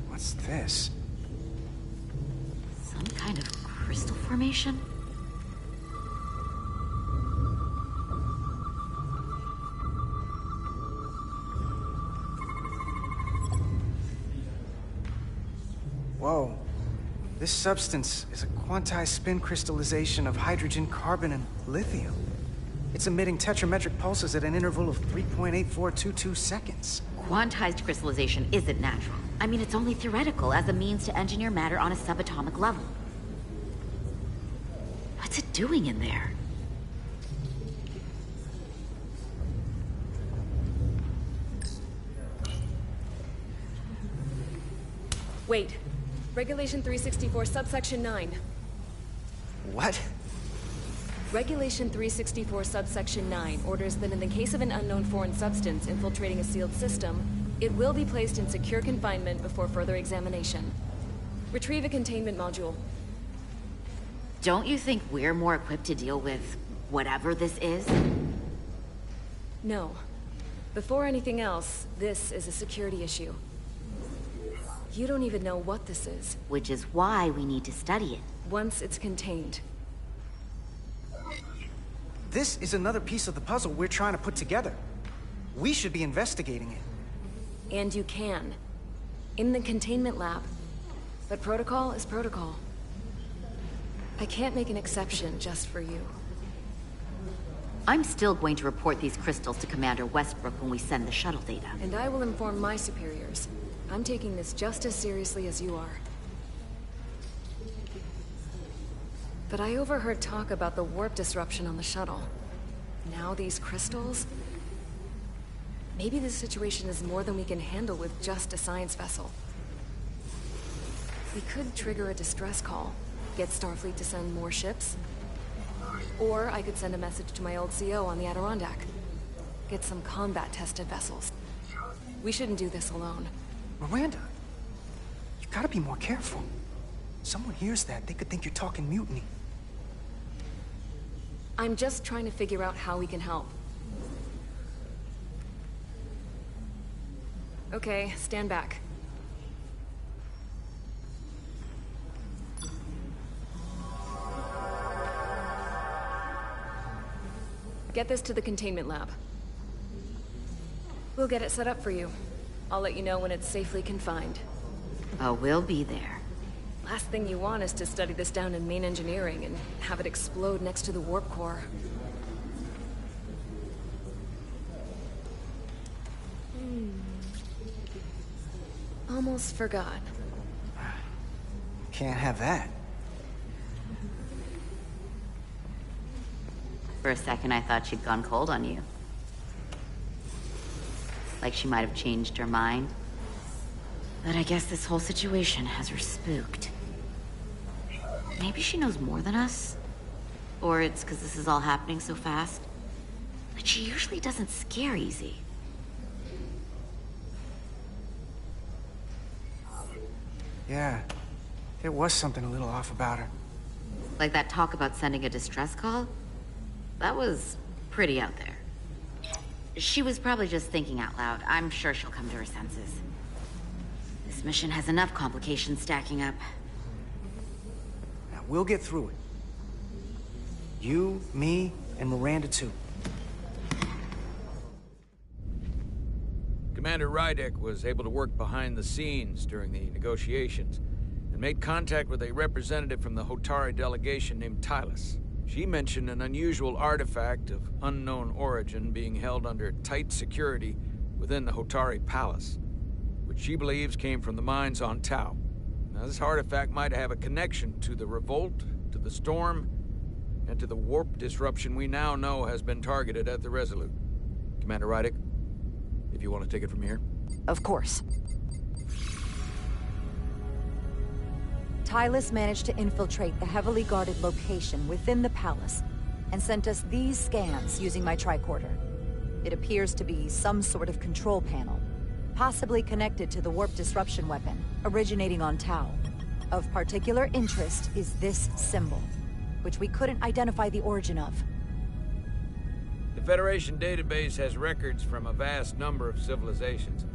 What's this? Some kind of crystal formation? Whoa. This substance is a quantized spin crystallization of hydrogen, carbon, and lithium. It's emitting tetrametric pulses at an interval of 3.8422 seconds. Quantized crystallization isn't natural. I mean, it's only theoretical as a means to engineer matter on a subatomic level. What's it doing in there? Wait. Regulation 364, subsection 9. What? Regulation 364 subsection 9 orders that in the case of an unknown foreign substance infiltrating a sealed system, it will be placed in secure confinement before further examination. Retrieve a containment module. Don't you think we're more equipped to deal with whatever this is? No. Before anything else, this is a security issue. You don't even know what this is. Which is why we need to study it. Once it's contained. This is another piece of the puzzle we're trying to put together. We should be investigating it. And you can. In the containment lab. But protocol is protocol. I can't make an exception just for you. I'm still going to report these crystals to Commander Westbrook when we send the shuttle data. And I will inform my superiors. I'm taking this just as seriously as you are. But I overheard talk about the warp disruption on the shuttle. Now these crystals? Maybe this situation is more than we can handle with just a science vessel. We could trigger a distress call, get Starfleet to send more ships. Or I could send a message to my old CO on the Adirondack. Get some combat-tested vessels. We shouldn't do this alone. Miranda, you gotta be more careful. Someone hears that, they could think you're talking mutiny. I'm just trying to figure out how we can help. Okay, stand back. Get this to the containment lab. We'll get it set up for you. I'll let you know when it's safely confined. Oh, we'll be there. Last thing you want is to study this down in main engineering and have it explode next to the warp core. Almost forgot. Can't have that. For a second, I thought she'd gone cold on you. Like she might have changed her mind. But I guess this whole situation has her spooked. Maybe she knows more than us? Or it's because this is all happening so fast? But she usually doesn't scare easy. Yeah, there was something a little off about her. Like that talk about sending a distress call? That was pretty out there. She was probably just thinking out loud. I'm sure she'll come to her senses. This mission has enough complications stacking up. Now, we'll get through it. You, me, and Miranda too. Commander Rydek was able to work behind the scenes during the negotiations and made contact with a representative from the Hotari delegation named Tylus. She mentioned an unusual artifact of unknown origin being held under tight security within the Hotari Palace, which she believes came from the mines on Tau. Now, this artifact might have a connection to the revolt, to the storm, and to the warp disruption we now know has been targeted at the Resolute. Commander Rydek, if you want to take it from here. Of course. Tylus managed to infiltrate the heavily guarded location within the palace and sent us these scans using my tricorder. It appears to be some sort of control panel, possibly connected to the warp disruption weapon originating on Tau. Of particular interest is this symbol, which we couldn't identify the origin of. The Federation database has records from a vast number of civilizations.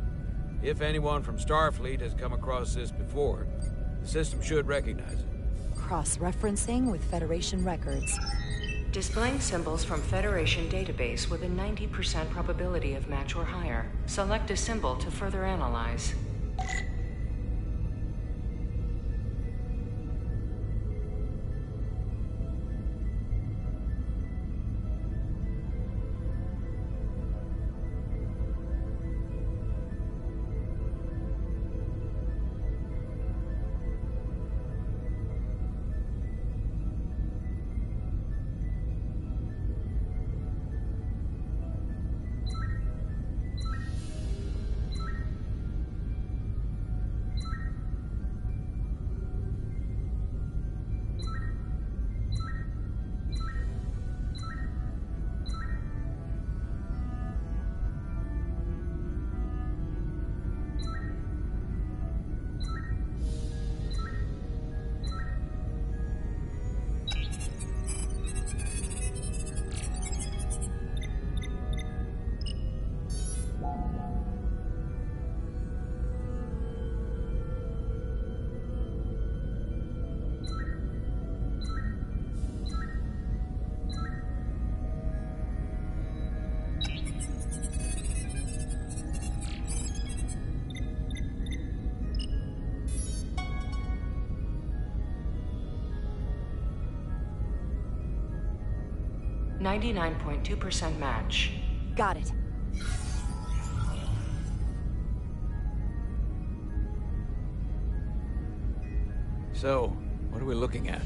If anyone from Starfleet has come across this before, the system should recognize it. Cross-referencing with Federation records. Displaying symbols from Federation database with a 90% probability of match or higher. Select a symbol to further analyze. 99.2% match. Got it. So, what are we looking at?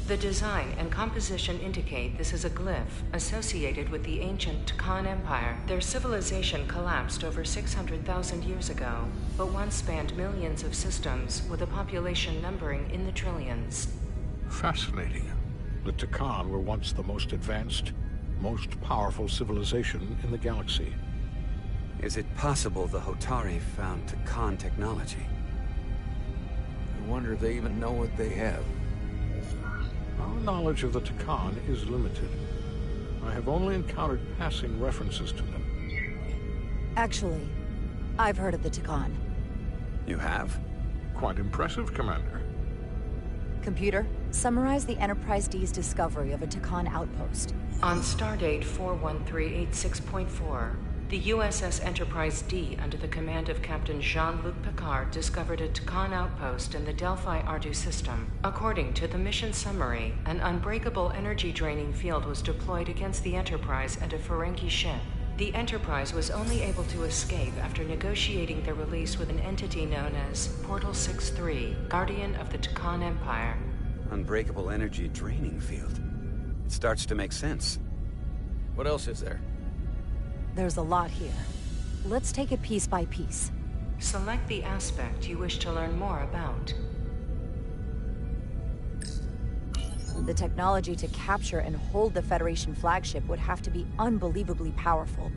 The design and composition indicate this is a glyph associated with the ancient Tkon Empire. Their civilization collapsed over 600,000 years ago, but once spanned millions of systems with a population numbering in the trillions. Fascinating. The Tkon were once the most advanced, most powerful civilization in the galaxy. Is it possible the Hotari found Tkon technology? I wonder if they even know what they have. Our knowledge of the Tkon is limited. I have only encountered passing references to them. Actually, I've heard of the Tkon. You have? Quite impressive, Commander. Computer, summarize the Enterprise D's discovery of a Tkon outpost. On stardate 41386.4, the USS Enterprise D, under the command of Captain Jean-Luc Picard, discovered a Tkon outpost in the Delphi Ardu system. According to the mission summary, an unbreakable energy-draining field was deployed against the Enterprise and a Ferengi ship. The Enterprise was only able to escape after negotiating their release with an entity known as Portal 6-3, Guardian of the Tkon Empire. Unbreakable energy draining field. It starts to make sense. What else is there? There's a lot here. Let's take it piece by piece. Select the aspect you wish to learn more about. The technology to capture and hold the Federation flagship would have to be unbelievably powerful.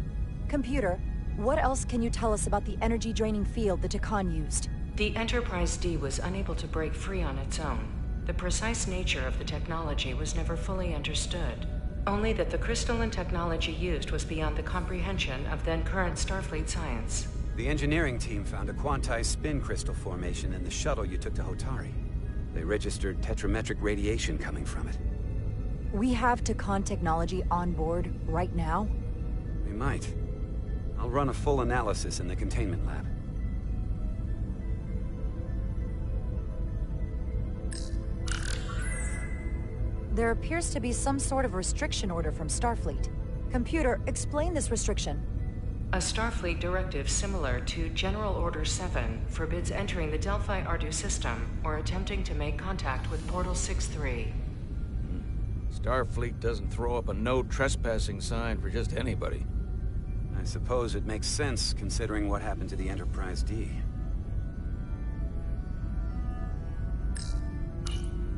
Computer, what else can you tell us about the energy-draining field the Tkon used? The Enterprise D was unable to break free on its own. The precise nature of the technology was never fully understood. Only that the crystalline technology used was beyond the comprehension of then-current Starfleet science. The engineering team found a quantized spin crystal formation in the shuttle you took to Hotari. They registered tetrametric radiation coming from it. We have Tkon technology on board right now? We might. I'll run a full analysis in the containment lab. There appears to be some sort of restriction order from Starfleet. Computer, explain this restriction. A Starfleet directive similar to General Order 7 forbids entering the Delphi Ardu system or attempting to make contact with Portal 6-3. Starfleet doesn't throw up a no trespassing sign for just anybody. I suppose it makes sense considering what happened to the Enterprise D.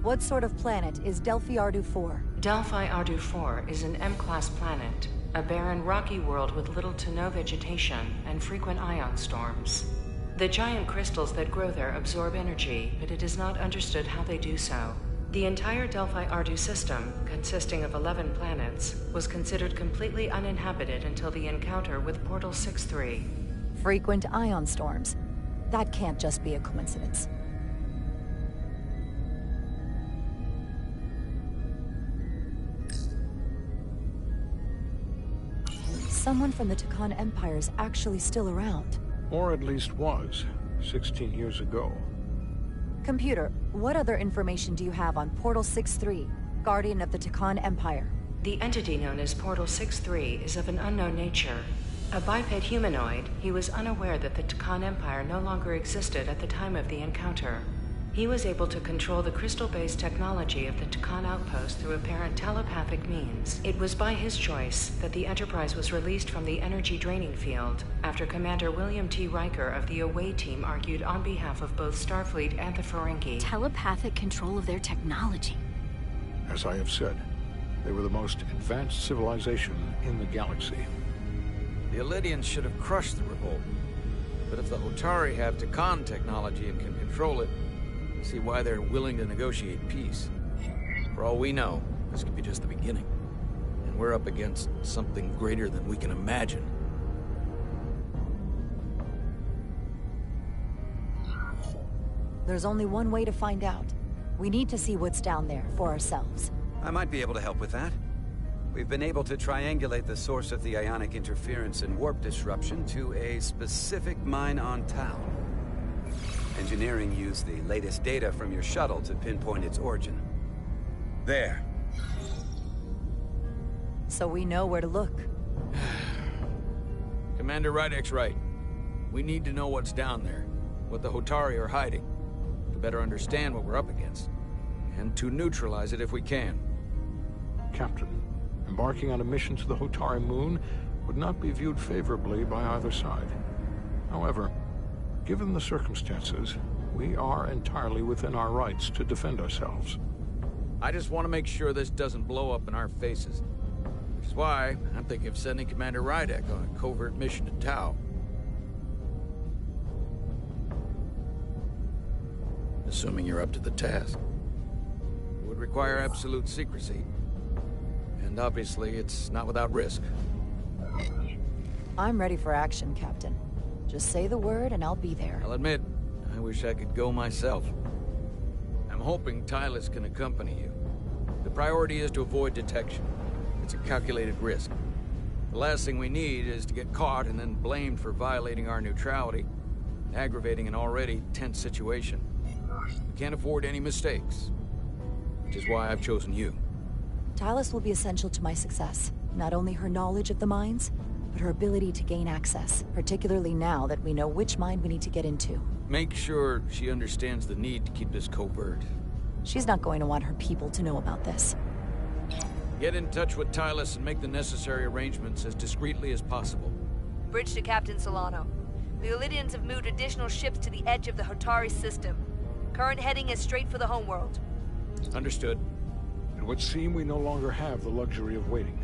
What sort of planet is Delphi Ardu 4? Delphi Ardu 4 is an M-class planet, a barren rocky world with little to no vegetation and frequent ion storms. The giant crystals that grow there absorb energy, but it is not understood how they do so. The entire Delphi Ardu system, consisting of 11 planets, was considered completely uninhabited until the encounter with Portal 6-3. Frequent ion storms. That can't just be a coincidence. Someone from the Tkon Empire is actually still around. Or at least was, 16 years ago. Computer, what other information do you have on Portal 6-3, Guardian of the Tkon Empire? The entity known as Portal 6-3 is of an unknown nature. A biped humanoid, he was unaware that the Tkon Empire no longer existed at the time of the encounter. He was able to control the crystal-based technology of the Tkon outpost through apparent telepathic means. It was by his choice that the Enterprise was released from the energy-draining field after Commander William T. Riker of the Away Team argued on behalf of both Starfleet and the Ferengi. Telepathic control of their technology. As I have said, they were the most advanced civilization in the galaxy. The Elydians should have crushed the revolt. But if the Hotari have Tkon technology and can control it, see why they're willing to negotiate peace. For all we know, this could be just the beginning. And we're up against something greater than we can imagine. There's only one way to find out. We need to see what's down there for ourselves. I might be able to help with that. We've been able to triangulate the source of the ionic interference and warp disruption to a specific mine on Tau. Engineering used the latest data from your shuttle to pinpoint its origin. There. so we know where to look. Commander Rydek's right. We need to know what's down there, what the Hotari are hiding, to better understand what we're up against, and to neutralize it if we can. Captain, embarking on a mission to the Hotari moon would not be viewed favorably by either side. However, given the circumstances, we are entirely within our rights to defend ourselves. I just want to make sure this doesn't blow up in our faces. Which is why I'm thinking of sending Commander Rydek on a covert mission to Tau. Assuming you're up to the task. It would require absolute secrecy. And obviously, it's not without risk. I'm ready for action, Captain. Just say the word and I'll be there. I'll admit, I wish I could go myself. I'm hoping Tylus can accompany you. The priority is to avoid detection. It's a calculated risk. The last thing we need is to get caught and then blamed for violating our neutrality, aggravating an already tense situation. We can't afford any mistakes, which is why I've chosen you. Tylus will be essential to my success. Not only her knowledge of the mines, but her ability to gain access, particularly now that we know which mine we need to get into. Make sure she understands the need to keep this covert. She's not going to want her people to know about this. Get in touch with Tylus and make the necessary arrangements as discreetly as possible. Bridge to Captain Solano. The Illidians have moved additional ships to the edge of the Hotari system. Current heading is straight for the homeworld. Understood. It would seem we no longer have the luxury of waiting.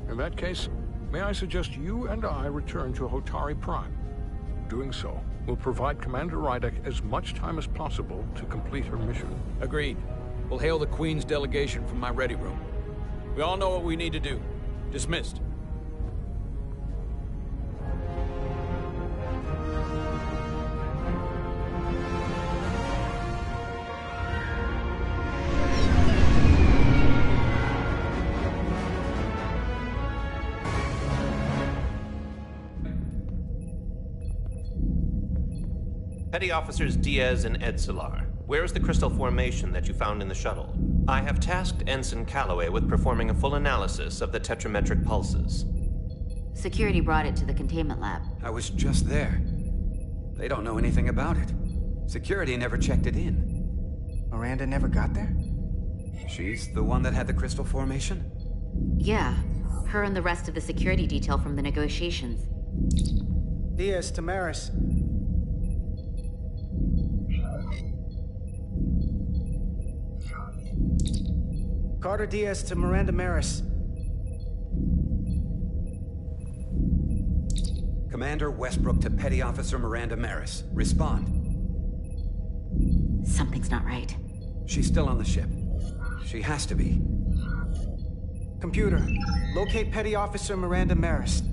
In that case, may I suggest you and I return to Hotari Prime? Doing so will provide Commander Rydek as much time as possible to complete her mission. Agreed. We'll hail the Queen's delegation from my ready room. We all know what we need to do. Dismissed. Petty Officers Diaz and Edsolar, where is the crystal formation that you found in the shuttle? I have tasked Ensign Calloway with performing a full analysis of the tetrametric pulses. Security brought it to the containment lab. I was just there. They don't know anything about it. Security never checked it in. Miranda never got there? She's the one that had the crystal formation? Yeah, her and the rest of the security detail from the negotiations. Diaz, Tamaris. Carter Diaz to Miranda Maris. Commander Westbrook to Petty Officer Miranda Maris. Respond. Something's not right. She's still on the ship. She has to be. Computer, locate Petty Officer Miranda Maris.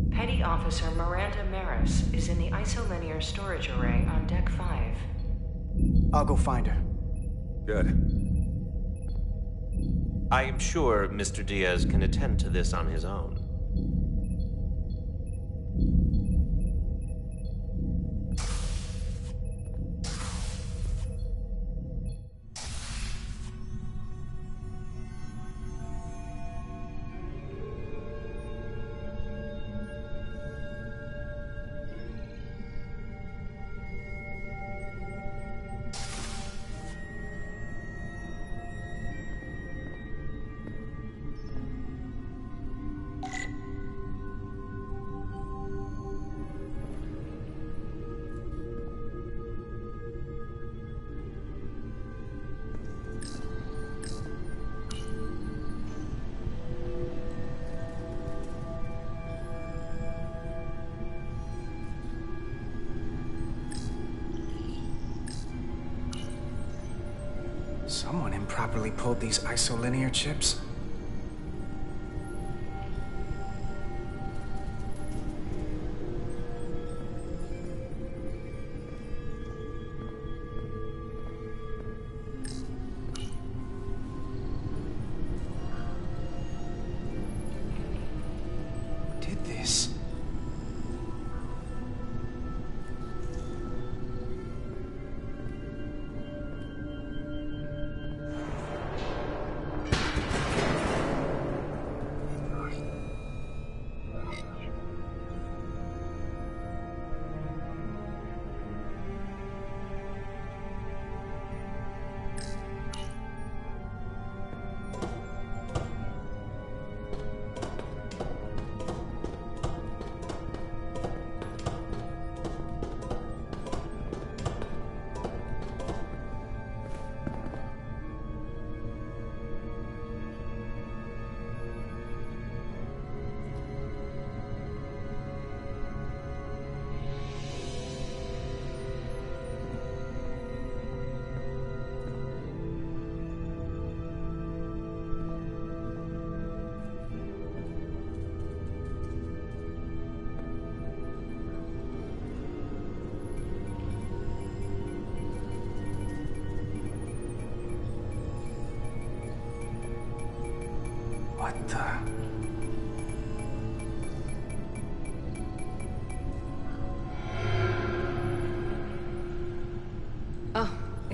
Petty Officer Miranda Maris is in the isolinear storage array on Deck 5. I'll go find her. Good. I am sure Mr. Diaz can attend to this on his own. Someone improperly pulled these isolinear chips. Who did this?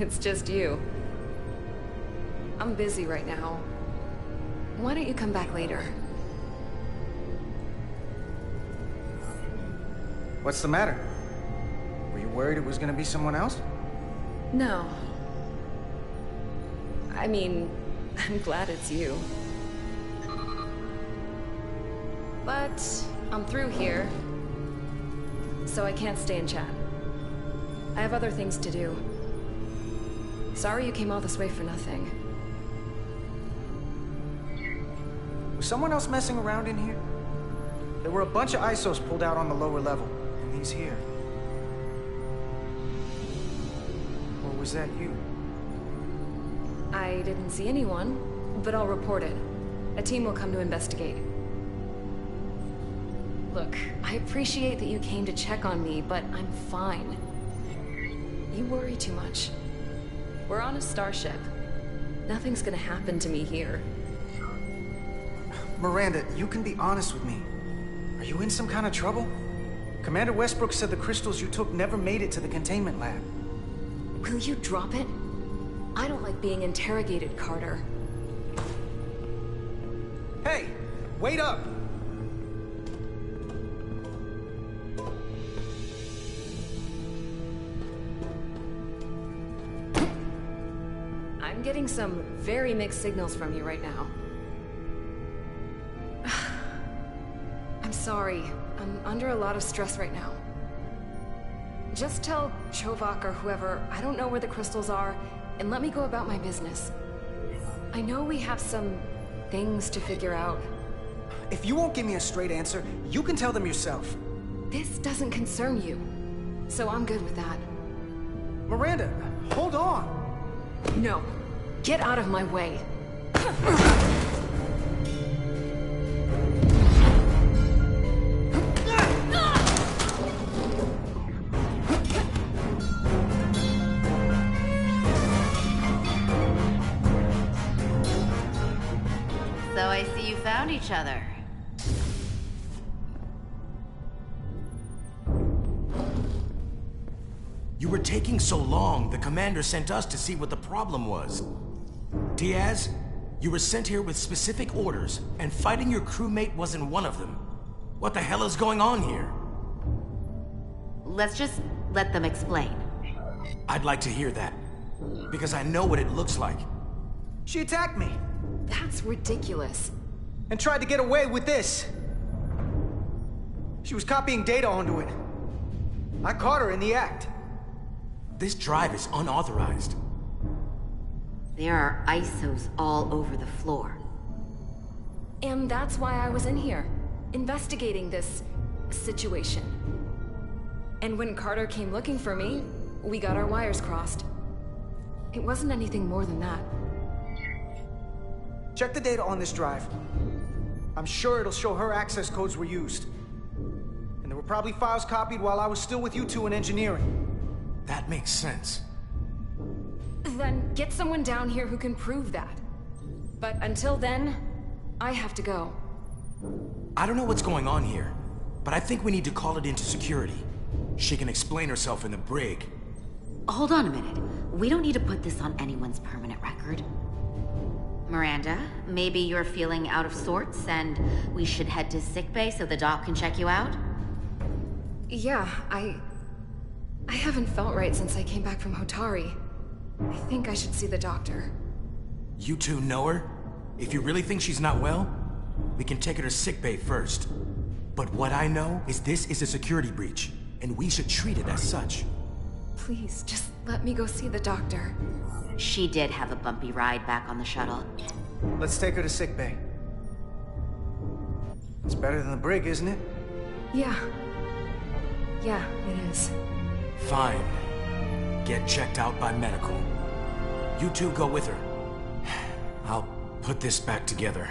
It's just you. I'm busy right now. Why don't you come back later? What's the matter? Were you worried it was gonna be someone else? No. I mean, I'm glad it's you. But I'm through here, so I can't stay and chat. I have other things to do. Sorry you came all this way for nothing. Was someone else messing around in here? There were a bunch of ISOs pulled out on the lower level, and he's here. Or was that you? I didn't see anyone, but I'll report it. A team will come to investigate. Look, I appreciate that you came to check on me, but I'm fine. You worry too much. We're on a starship. Nothing's gonna happen to me here. Miranda, you can be honest with me. Are you in some kind of trouble? Commander Westbrook said the crystals you took never made it to the containment lab. Will you drop it? I don't like being interrogated, Carter. Hey, wait up! I'm getting some very mixed signals from you right now. I'm sorry. I'm under a lot of stress right now. Just tell Chovak or whoever I don't know where the crystals are, and let me go about my business. I know we have some things to figure out. If you won't give me a straight answer, you can tell them yourself. This doesn't concern you, so I'm good with that. Miranda, hold on! No. Get out of my way. So I see you found each other. You were taking so long, the commander sent us to see what the problem was. Diaz, you were sent here with specific orders, and fighting your crewmate wasn't one of them. What the hell is going on here? Let's just let them explain. I'd like to hear that, because I know what it looks like. She attacked me. That's ridiculous. And tried to get away with this. She was copying data onto it. I caught her in the act. This drive is unauthorized. There are ISOs all over the floor. And that's why I was in here, investigating this situation. And when Carter came looking for me, we got our wires crossed. It wasn't anything more than that. Check the data on this drive. I'm sure it'll show her access codes were used. And there were probably files copied while I was still with you two in engineering. That makes sense. Then get someone down here who can prove that. But until then, I have to go. I don't know what's going on here, but I think we need to call it into security. She can explain herself in the brig. Hold on a minute. We don't need to put this on anyone's permanent record. Miranda, maybe you're feeling out of sorts and we should head to sickbay so the doc can check you out? Yeah, I haven't felt right since I came back from Hotari. I think I should see the doctor. You two know her? If you really think she's not well, we can take her to sickbay first. But what I know is this is a security breach, and we should treat it as such. Please, just let me go see the doctor. She did have a bumpy ride back on the shuttle. Let's take her to sickbay. It's better than the brig, isn't it? Yeah. Yeah, it is. Fine. Get checked out by medical. You two go with her. I'll put this back together.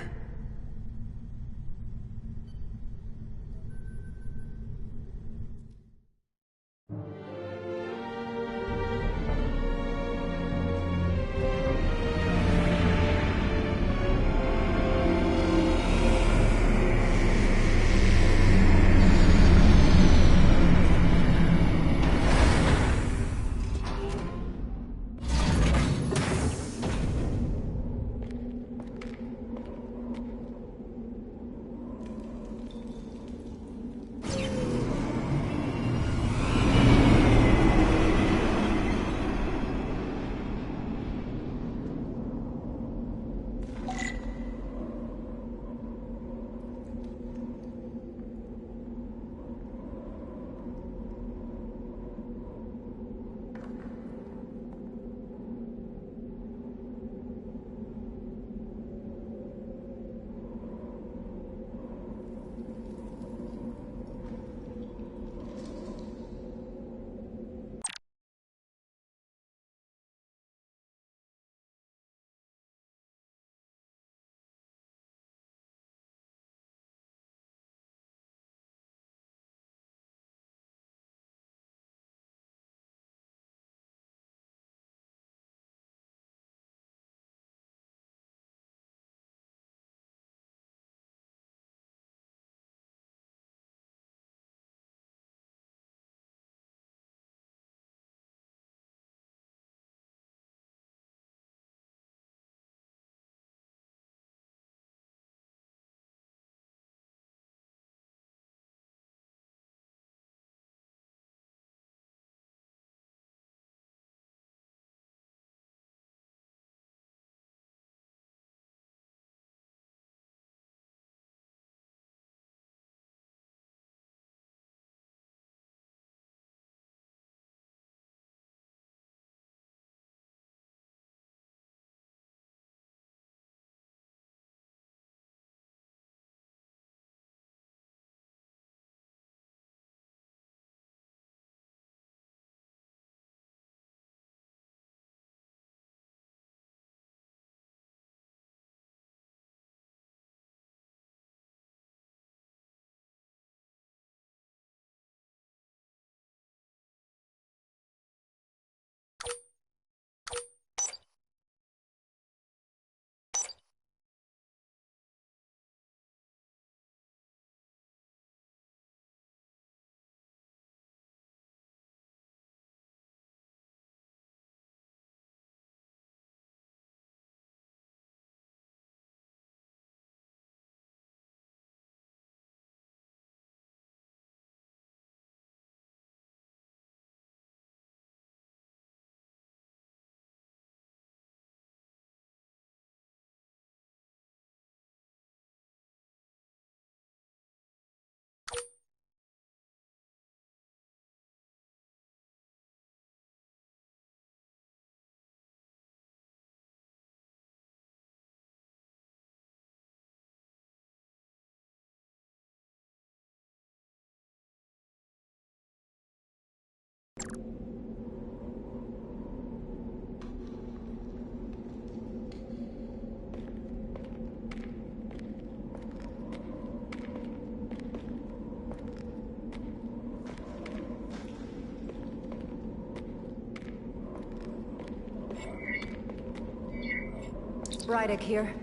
Rydick here.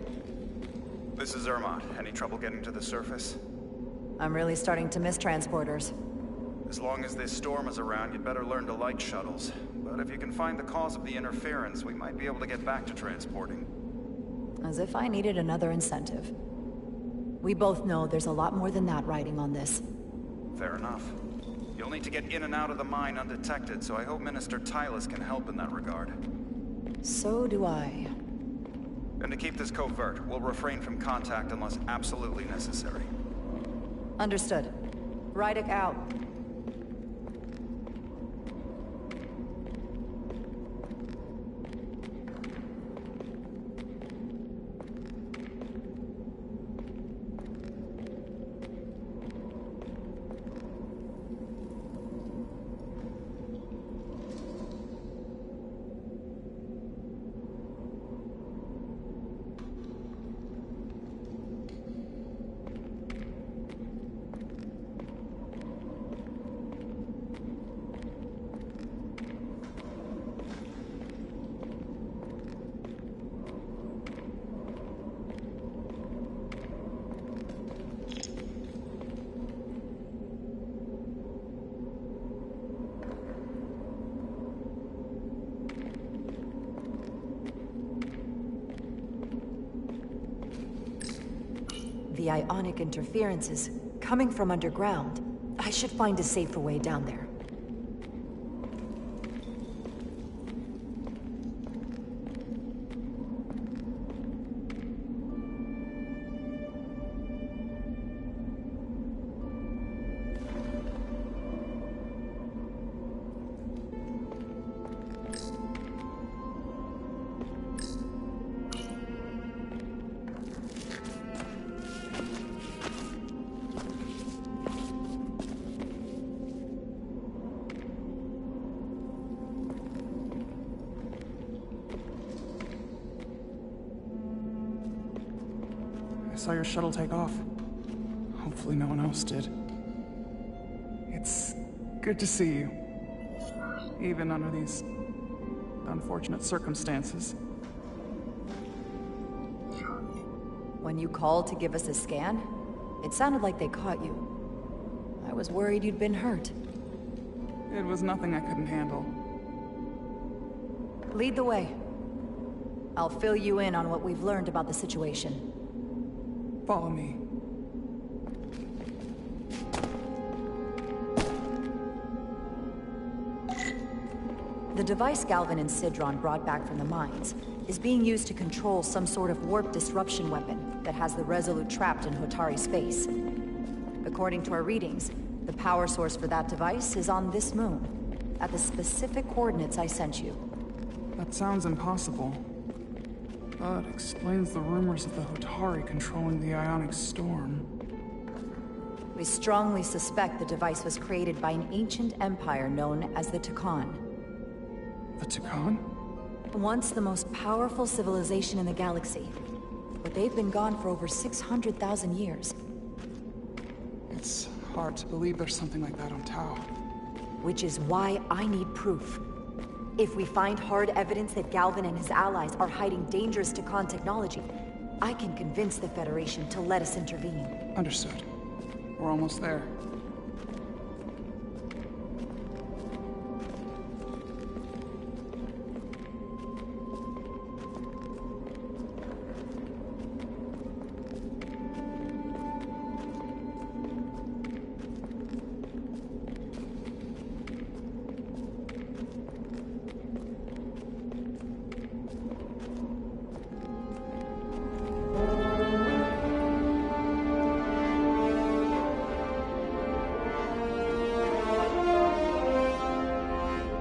This is Zermatt. Any trouble getting to the surface? I'm really starting to miss transporters. As long as this storm is around, you'd better learn to like shuttles. But if you can find the cause of the interference, we might be able to get back to transporting. As if I needed another incentive. We both know there's a lot more than that riding on this. Fair enough. You'll need to get in and out of the mine undetected, so I hope Minister Tylus can help in that regard. So do I. And to keep this covert, we'll refrain from contact unless absolutely necessary. Understood. Rydick out. The ionic interferences coming from underground. I should find a safer way down there. I saw your shuttle take off. Hopefully no one else did. It's good to see you. Even under these unfortunate circumstances. When you called to give us a scan, it sounded like they caught you. I was worried you'd been hurt. It was nothing I couldn't handle. Lead the way. I'll fill you in on what we've learned about the situation. Follow me. The device Galvin and Sidron brought back from the mines is being used to control some sort of warp disruption weapon that has the Resolute trapped in Hotari space. According to our readings, the power source for that device is on this moon, at the specific coordinates I sent you. That sounds impossible. But explains the rumors of the Hotari controlling the ionic storm. We strongly suspect the device was created by an ancient empire known as the Takan. The Takan? Once the most powerful civilization in the galaxy. But they've been gone for over 600,000 years. It's hard to believe there's something like that on Tau. Which is why I need proof. If we find hard evidence that Galvin and his allies are hiding dangerous Takan technology, I can convince the Federation to let us intervene. Understood. We're almost there.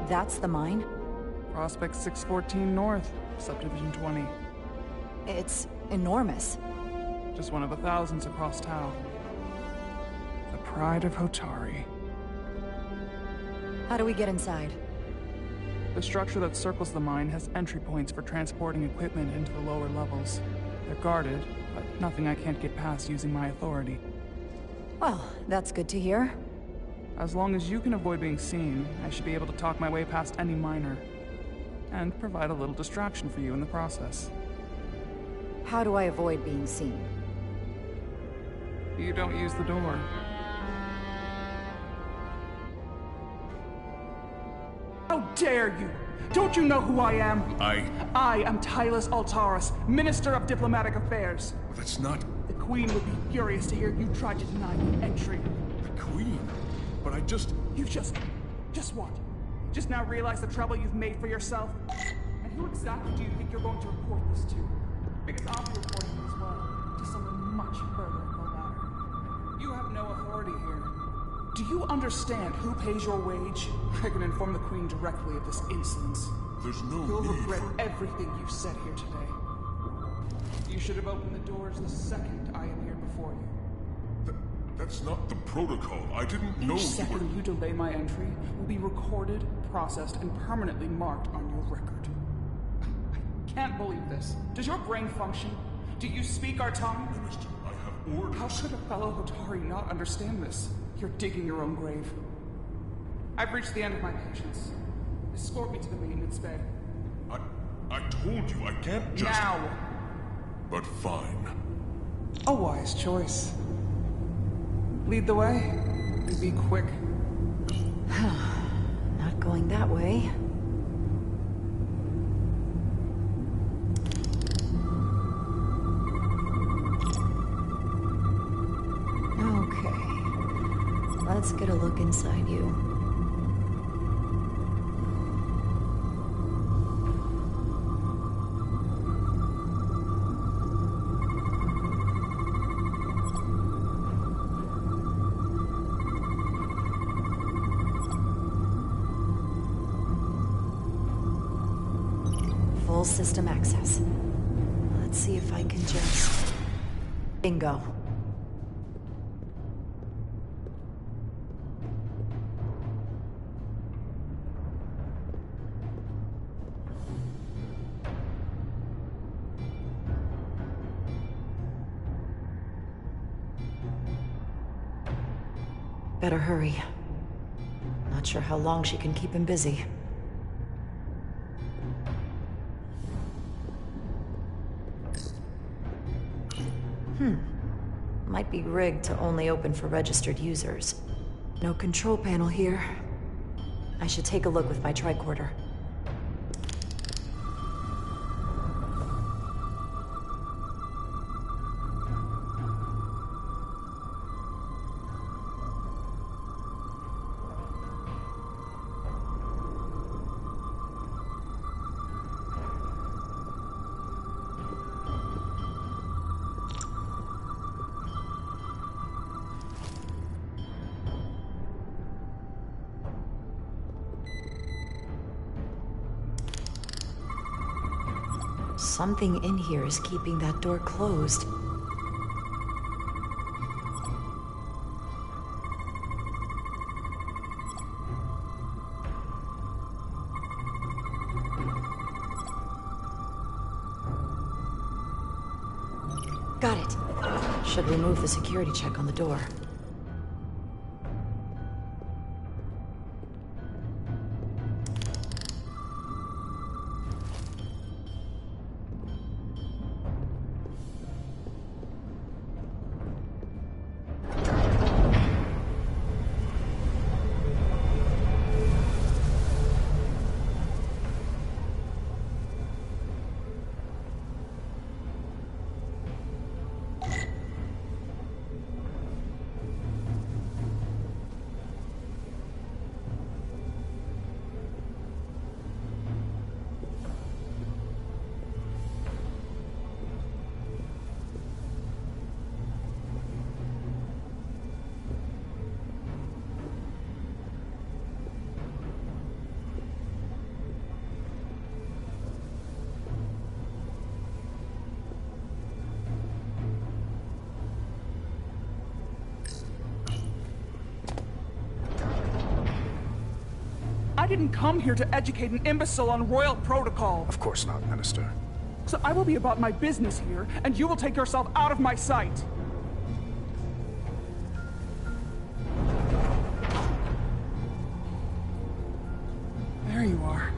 That's the mine? Prospect 614 North, Subdivision 20. It's enormous. Just one of the thousands across Tau. The pride of Hotari. How do we get inside? The structure that circles the mine has entry points for transporting equipment into the lower levels. They're guarded, but nothing I can't get past using my authority. Well, that's good to hear. As long as you can avoid being seen, I should be able to talk my way past any miner. And provide a little distraction for you in the process. How do I avoid being seen? You don't use the door. How dare you! Don't you know who I am? I am Tylus Altaris, Minister of Diplomatic Affairs. That's not... The Queen would be furious to hear you tried to deny me entry. The Queen? But I just... You just what? Just now realize the trouble you've made for yourself? And who exactly do you think you're going to report this to? Because I'll be reporting it as well, to someone much further up the ladder. You have no authority here. Do you understand who pays your wage? I can inform the Queen directly of this insolence. There's no You'll need regret for... everything you've said here today. You should have opened the doors the second I appeared before you. That's not the protocol. I didn't know Each second you delay my entry will be recorded, processed, and permanently marked on your record. I can't believe this. Does your brain function? Do you speak our tongue? Minister, I have orders. How could a fellow Hotari not understand this? You're digging your own grave. I've reached the end of my patience. Escort me to the maintenance bay. I told you I can't just... Now! But fine. A wise choice. Lead the way, and be quick. Not going that way. Okay. Let's get a look inside you. Full system access. Let's see if I can just... Bingo. Better hurry. Not sure how long she can keep him busy. Might be rigged to only open for registered users. No control panel here. I should take a look with my tricorder. Something in here is keeping that door closed. Got it. Should remove the security check on the door. I didn't come here to educate an imbecile on royal protocol. Of course not, Minister. So I will be about my business here, and you will take yourself out of my sight. There you are.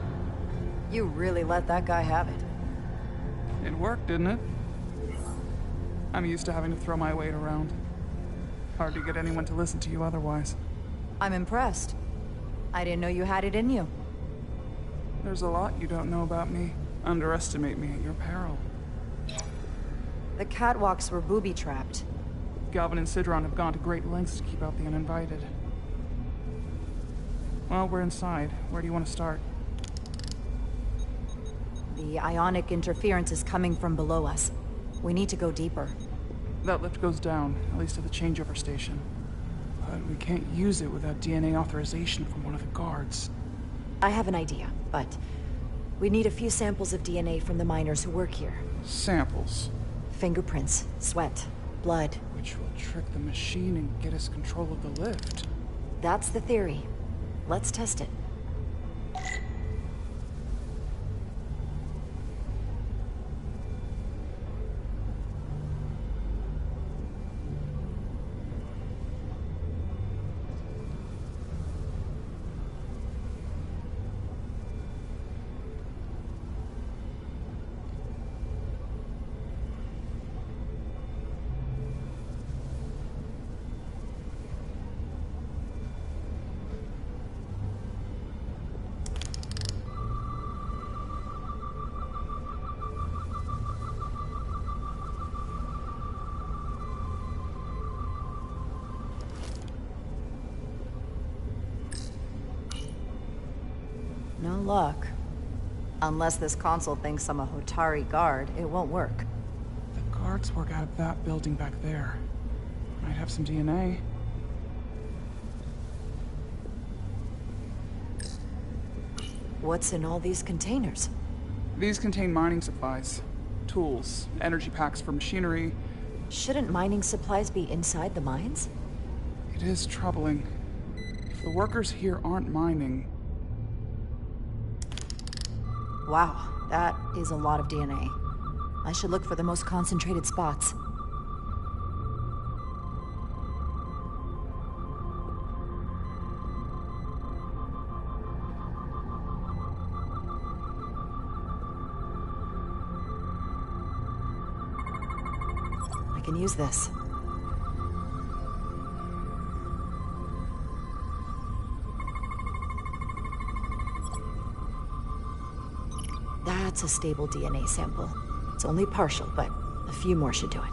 You really let that guy have it. It worked, didn't it? I'm used to having to throw my weight around. Hard to get anyone to listen to you otherwise. I'm impressed. I didn't know you had it in you. There's a lot you don't know about me. Underestimate me at your peril. The catwalks were booby-trapped. Galvin and Sidron have gone to great lengths to keep out the uninvited. Well, we're inside. Where do you want to start? The ionic interference is coming from below us. We need to go deeper. That lift goes down, at least to the changeover station. But we can't use it without DNA authorization from one of the guards. I have an idea, but we need a few samples of DNA from the miners who work here. Samples? Fingerprints, sweat, blood. Which will trick the machine and get us control of the lift. That's the theory. Let's test it. No luck. Unless this console thinks I'm a Hotari guard, it won't work. The guards work out of that building back there. Might have some DNA. What's in all these containers? These contain mining supplies. Tools, energy packs for machinery. Shouldn't mining supplies be inside the mines? It is troubling. If the workers here aren't mining... Wow, that is a lot of DNA. I should look for the most concentrated spots. I can use this. That's a stable DNA sample. It's only partial, but a few more should do it.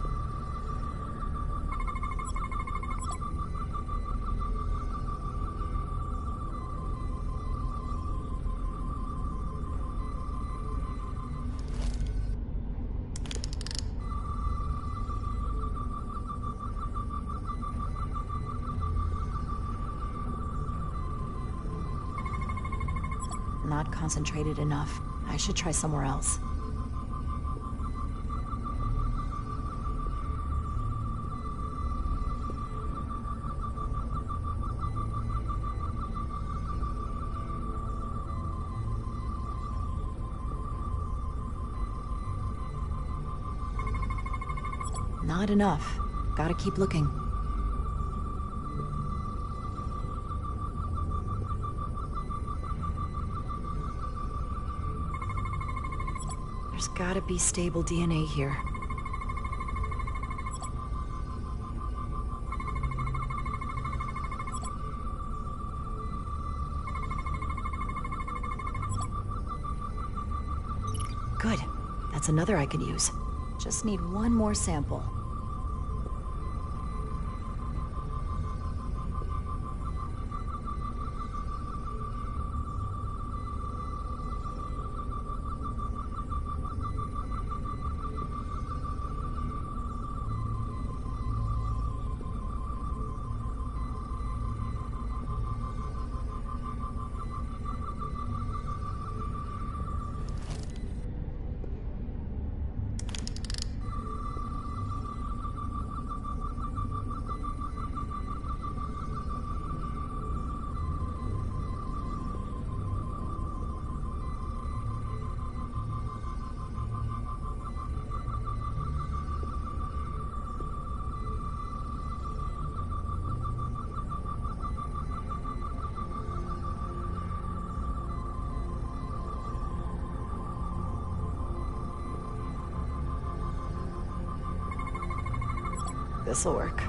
Not concentrated enough. I should try somewhere else. Not enough. Gotta keep looking. There's gotta be stable DNA here. Good. That's another I can use. Just need one more sample. This'll work.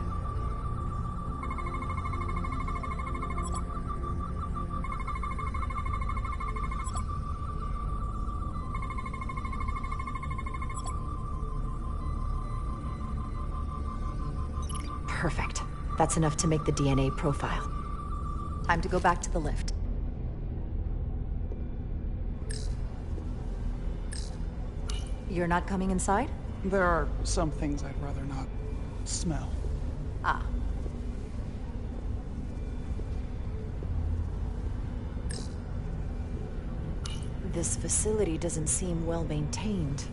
Perfect. That's enough to make the DNA profile. Time to go back to the lift. You're not coming inside? There are some things I'd rather not smell. Ah. This facility doesn't seem well maintained.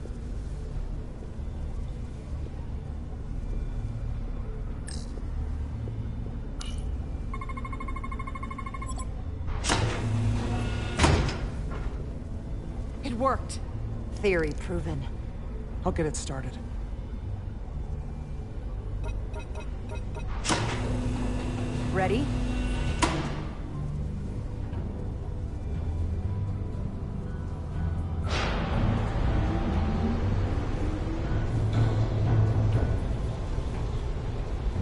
It worked. Theory proven. I'll get it started. Ready?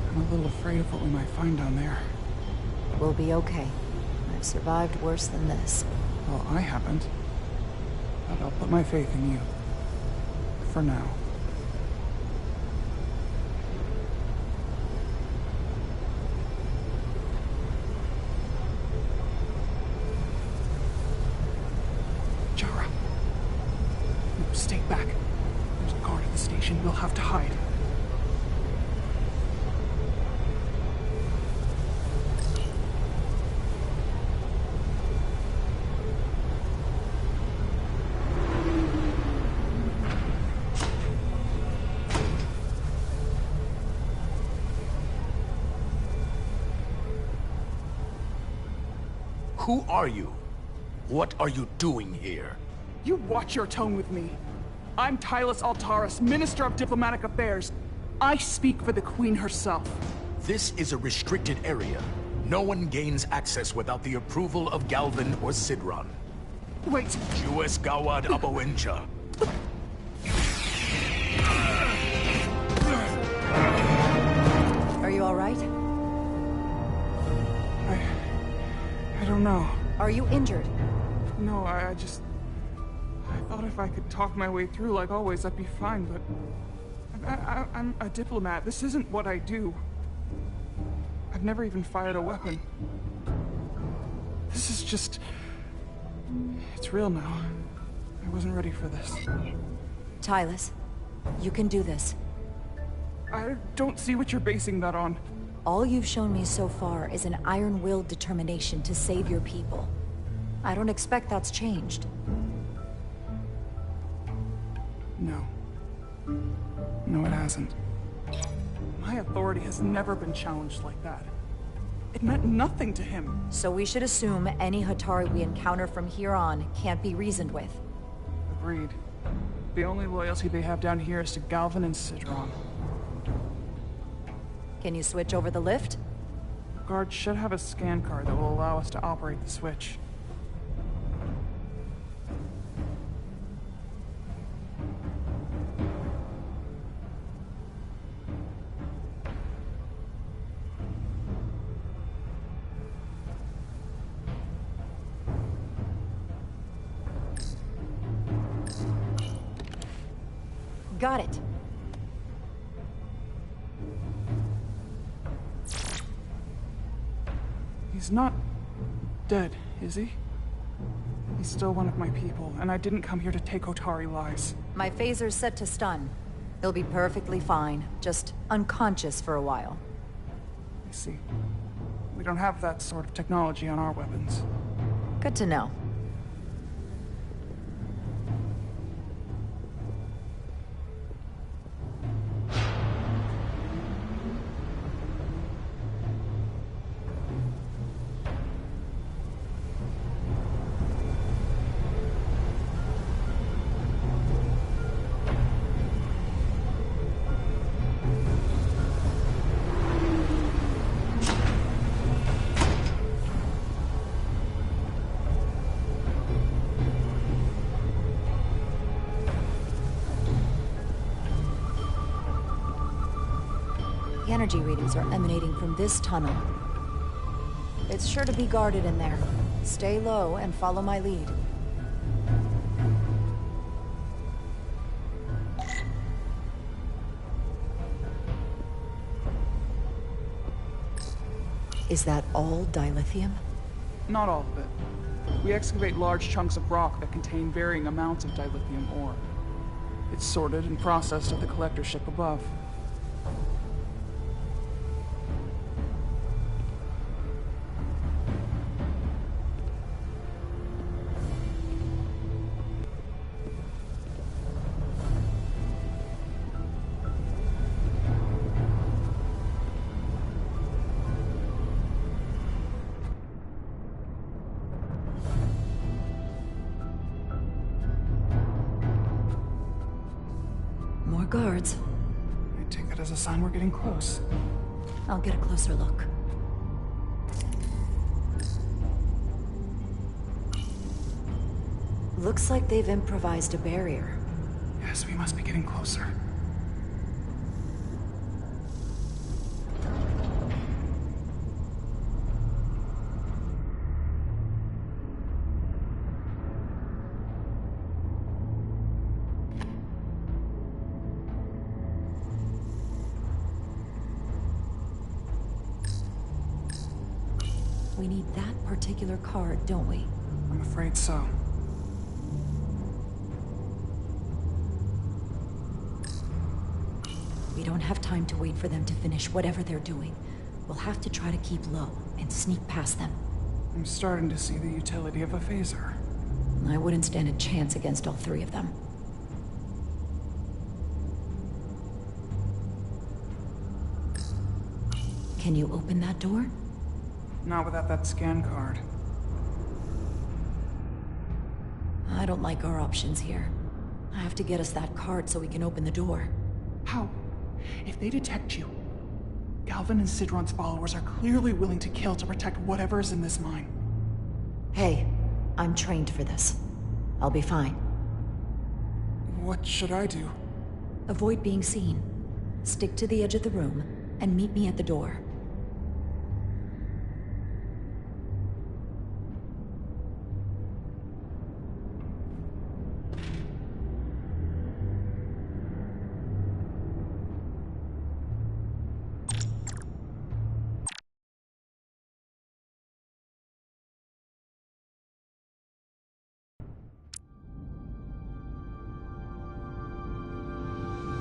I'm a little afraid of what we might find down there. We'll be okay. I've survived worse than this. Well, I haven't. But I'll put my faith in you. For now. Jara. No, stay back. There's a guard at the station. We'll have to hide. Who are you? What are you doing here? You watch your tone with me. I'm Tylus Altaris, Minister of Diplomatic Affairs. I speak for the Queen herself. This is a restricted area. No one gains access without the approval of Galvin or Sidron. Wait. Jues Gawad Abawencha. Are you all right? I don't know. Are you injured? No, I thought if I could talk my way through like always, I'd be fine, but... I'm a diplomat. This isn't what I do. I've never even fired a weapon. This is just... It's real now. I wasn't ready for this. Tylus, you can do this. I don't see what you're basing that on. All you've shown me so far is an iron-willed determination to save your people. I don't expect that's changed. No. No, it hasn't. My authority has never been challenged like that. It meant nothing to him. So we should assume any Hatari we encounter from here on can't be reasoned with. Agreed. The only loyalty they have down here is to Galvin and Sidron. Can you switch over the lift? Guard should have a scan card that will allow us to operate the switch. Got it. He's not dead, is he? He's still one of my people, and I didn't come here to take Otari lies. My phaser's set to stun. He'll be perfectly fine, just unconscious for a while. I see. We don't have that sort of technology on our weapons. Good to know. energy readings are emanating from this tunnel. It's sure to be guarded in there. Stay low and follow my lead. Is that all dilithium? Not all of it. We excavate large chunks of rock that contain varying amounts of dilithium ore. It's sorted and processed at the collector ship above. More guards. I take that as a sign we're getting close. I'll get a closer look. Looks like they've improvised a barrier. Yes, we must be getting closer. We need that particular card, don't we? I'm afraid so. We don't have time to wait for them to finish whatever they're doing. We'll have to try to keep low and sneak past them. I'm starting to see the utility of a phaser. I wouldn't stand a chance against all three of them. Can you open that door? Not without that scan card. I don't like our options here. I have to get us that card so we can open the door. How? If they detect you, Galvin and Sidron's followers are clearly willing to kill to protect whatever is in this mine. Hey, I'm trained for this. I'll be fine. What should I do? Avoid being seen. Stick to the edge of the room, and meet me at the door.